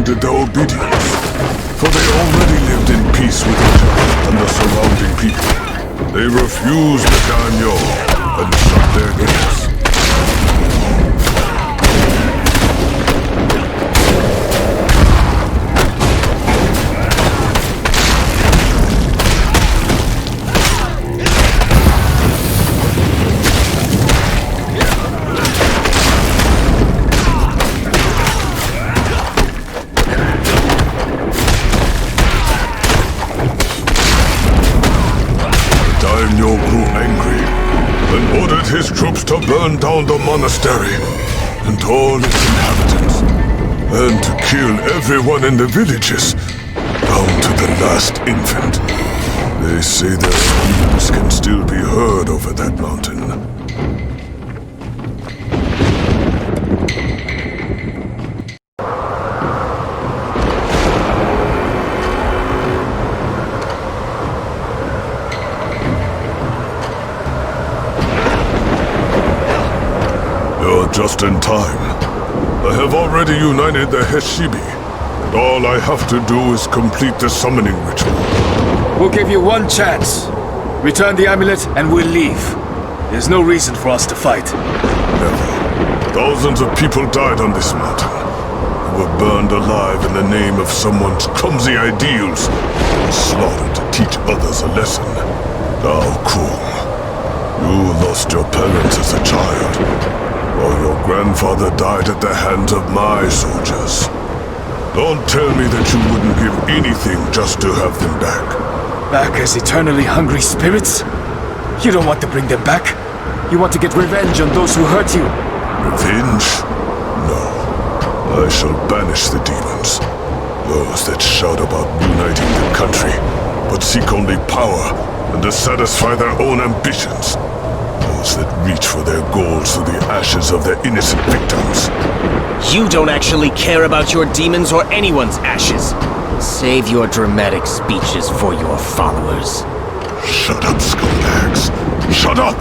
demanded their obedience, for they already lived in peace with each other and the surrounding people. They refused the daimyo and shut their gates. His troops to burn down the monastery and all its inhabitants, and to kill everyone in the villages, down to the last infant. They say their screams can still be heard over that mountain. Just in time. I have already united the Heshibi, and all I have to do is complete the summoning ritual. We'll give you one chance. Return the amulet and we'll leave. There's no reason for us to fight. Never. Thousands of people died on this mountain, who were burned alive in the name of someone's clumsy ideals, and slaughtered to teach others a lesson. Now, cool. You lost your parents as a child. Or your grandfather died at the hands of my soldiers. Don't tell me that you wouldn't give anything just to have them back. Back as eternally hungry spirits? You don't want to bring them back? You want to get revenge on those who hurt you? Revenge? No. I shall banish the demons. Those that shout about uniting the country, but seek only power and to satisfy their own ambitions. Those that reach for their goals through the ashes of their innocent victims. You don't actually care about your demons or anyone's ashes. Save your dramatic speeches for your followers. Shut up, scumbags. Shut up!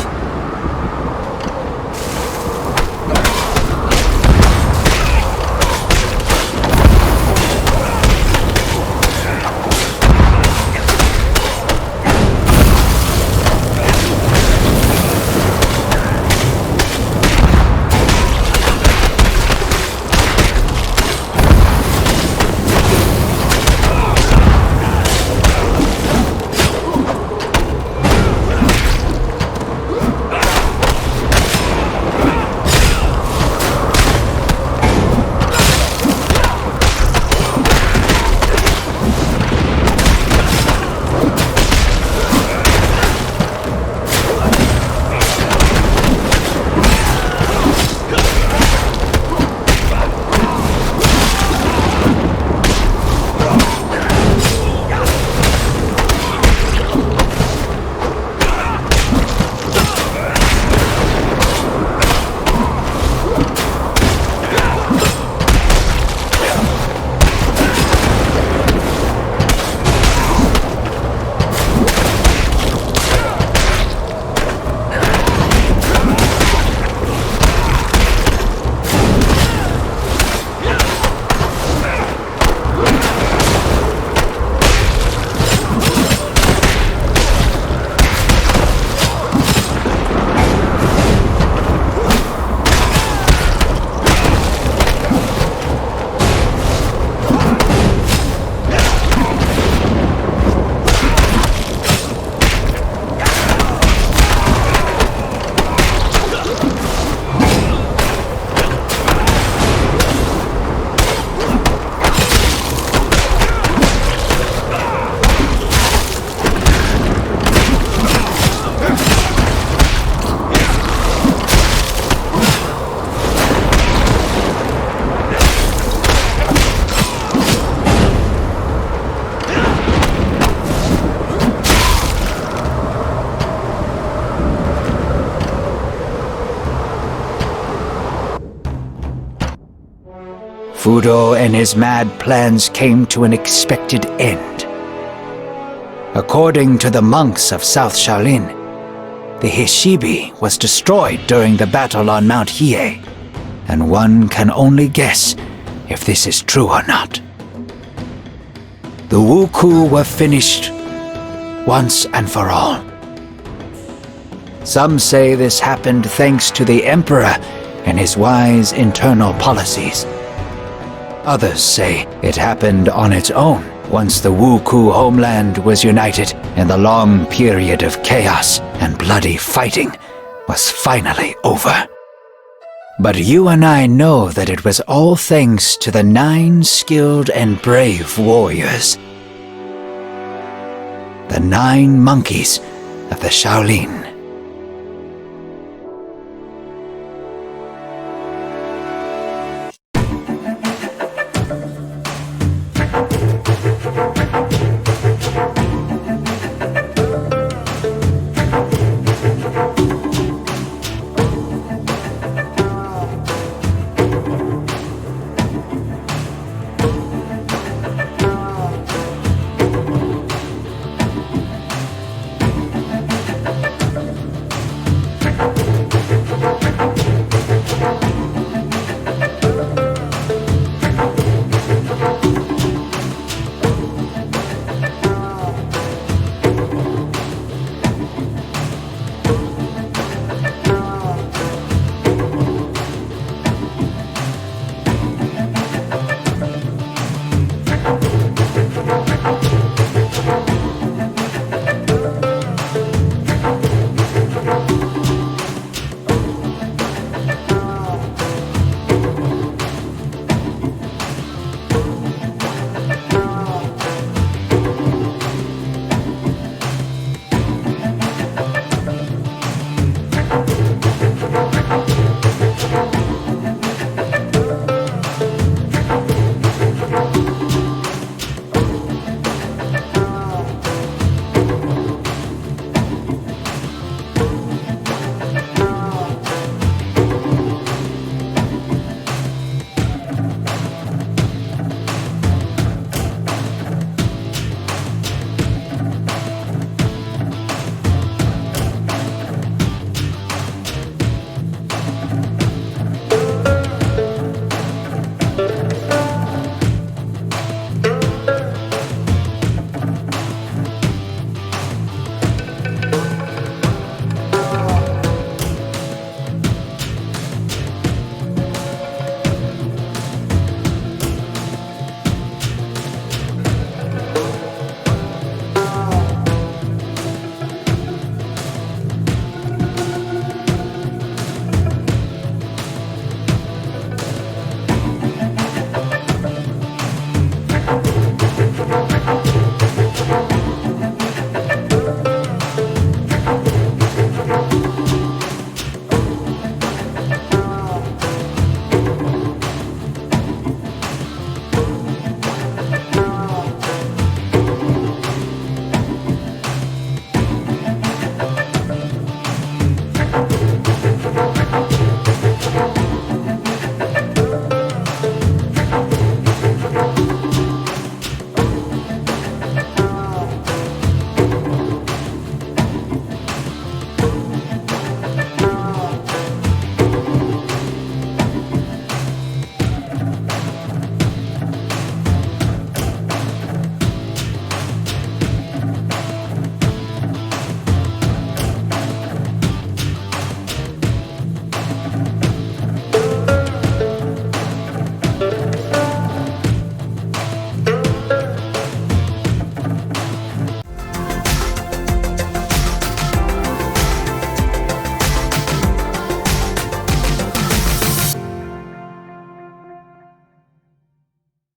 Fudo and his mad plans came to an expected end. According to the monks of South Shaolin, the Heshibi was destroyed during the battle on Mount Hiei, and one can only guess if this is true or not. the Wuku were finished once and for all. Some say this happened thanks to the Emperor and his wise internal policies. Others say it happened on its own once the Wuku homeland was united and the long period of chaos and bloody fighting was finally over. But you and I know that it was all thanks to the 9 skilled and brave warriors. The 9 monkeys of the Shaolin.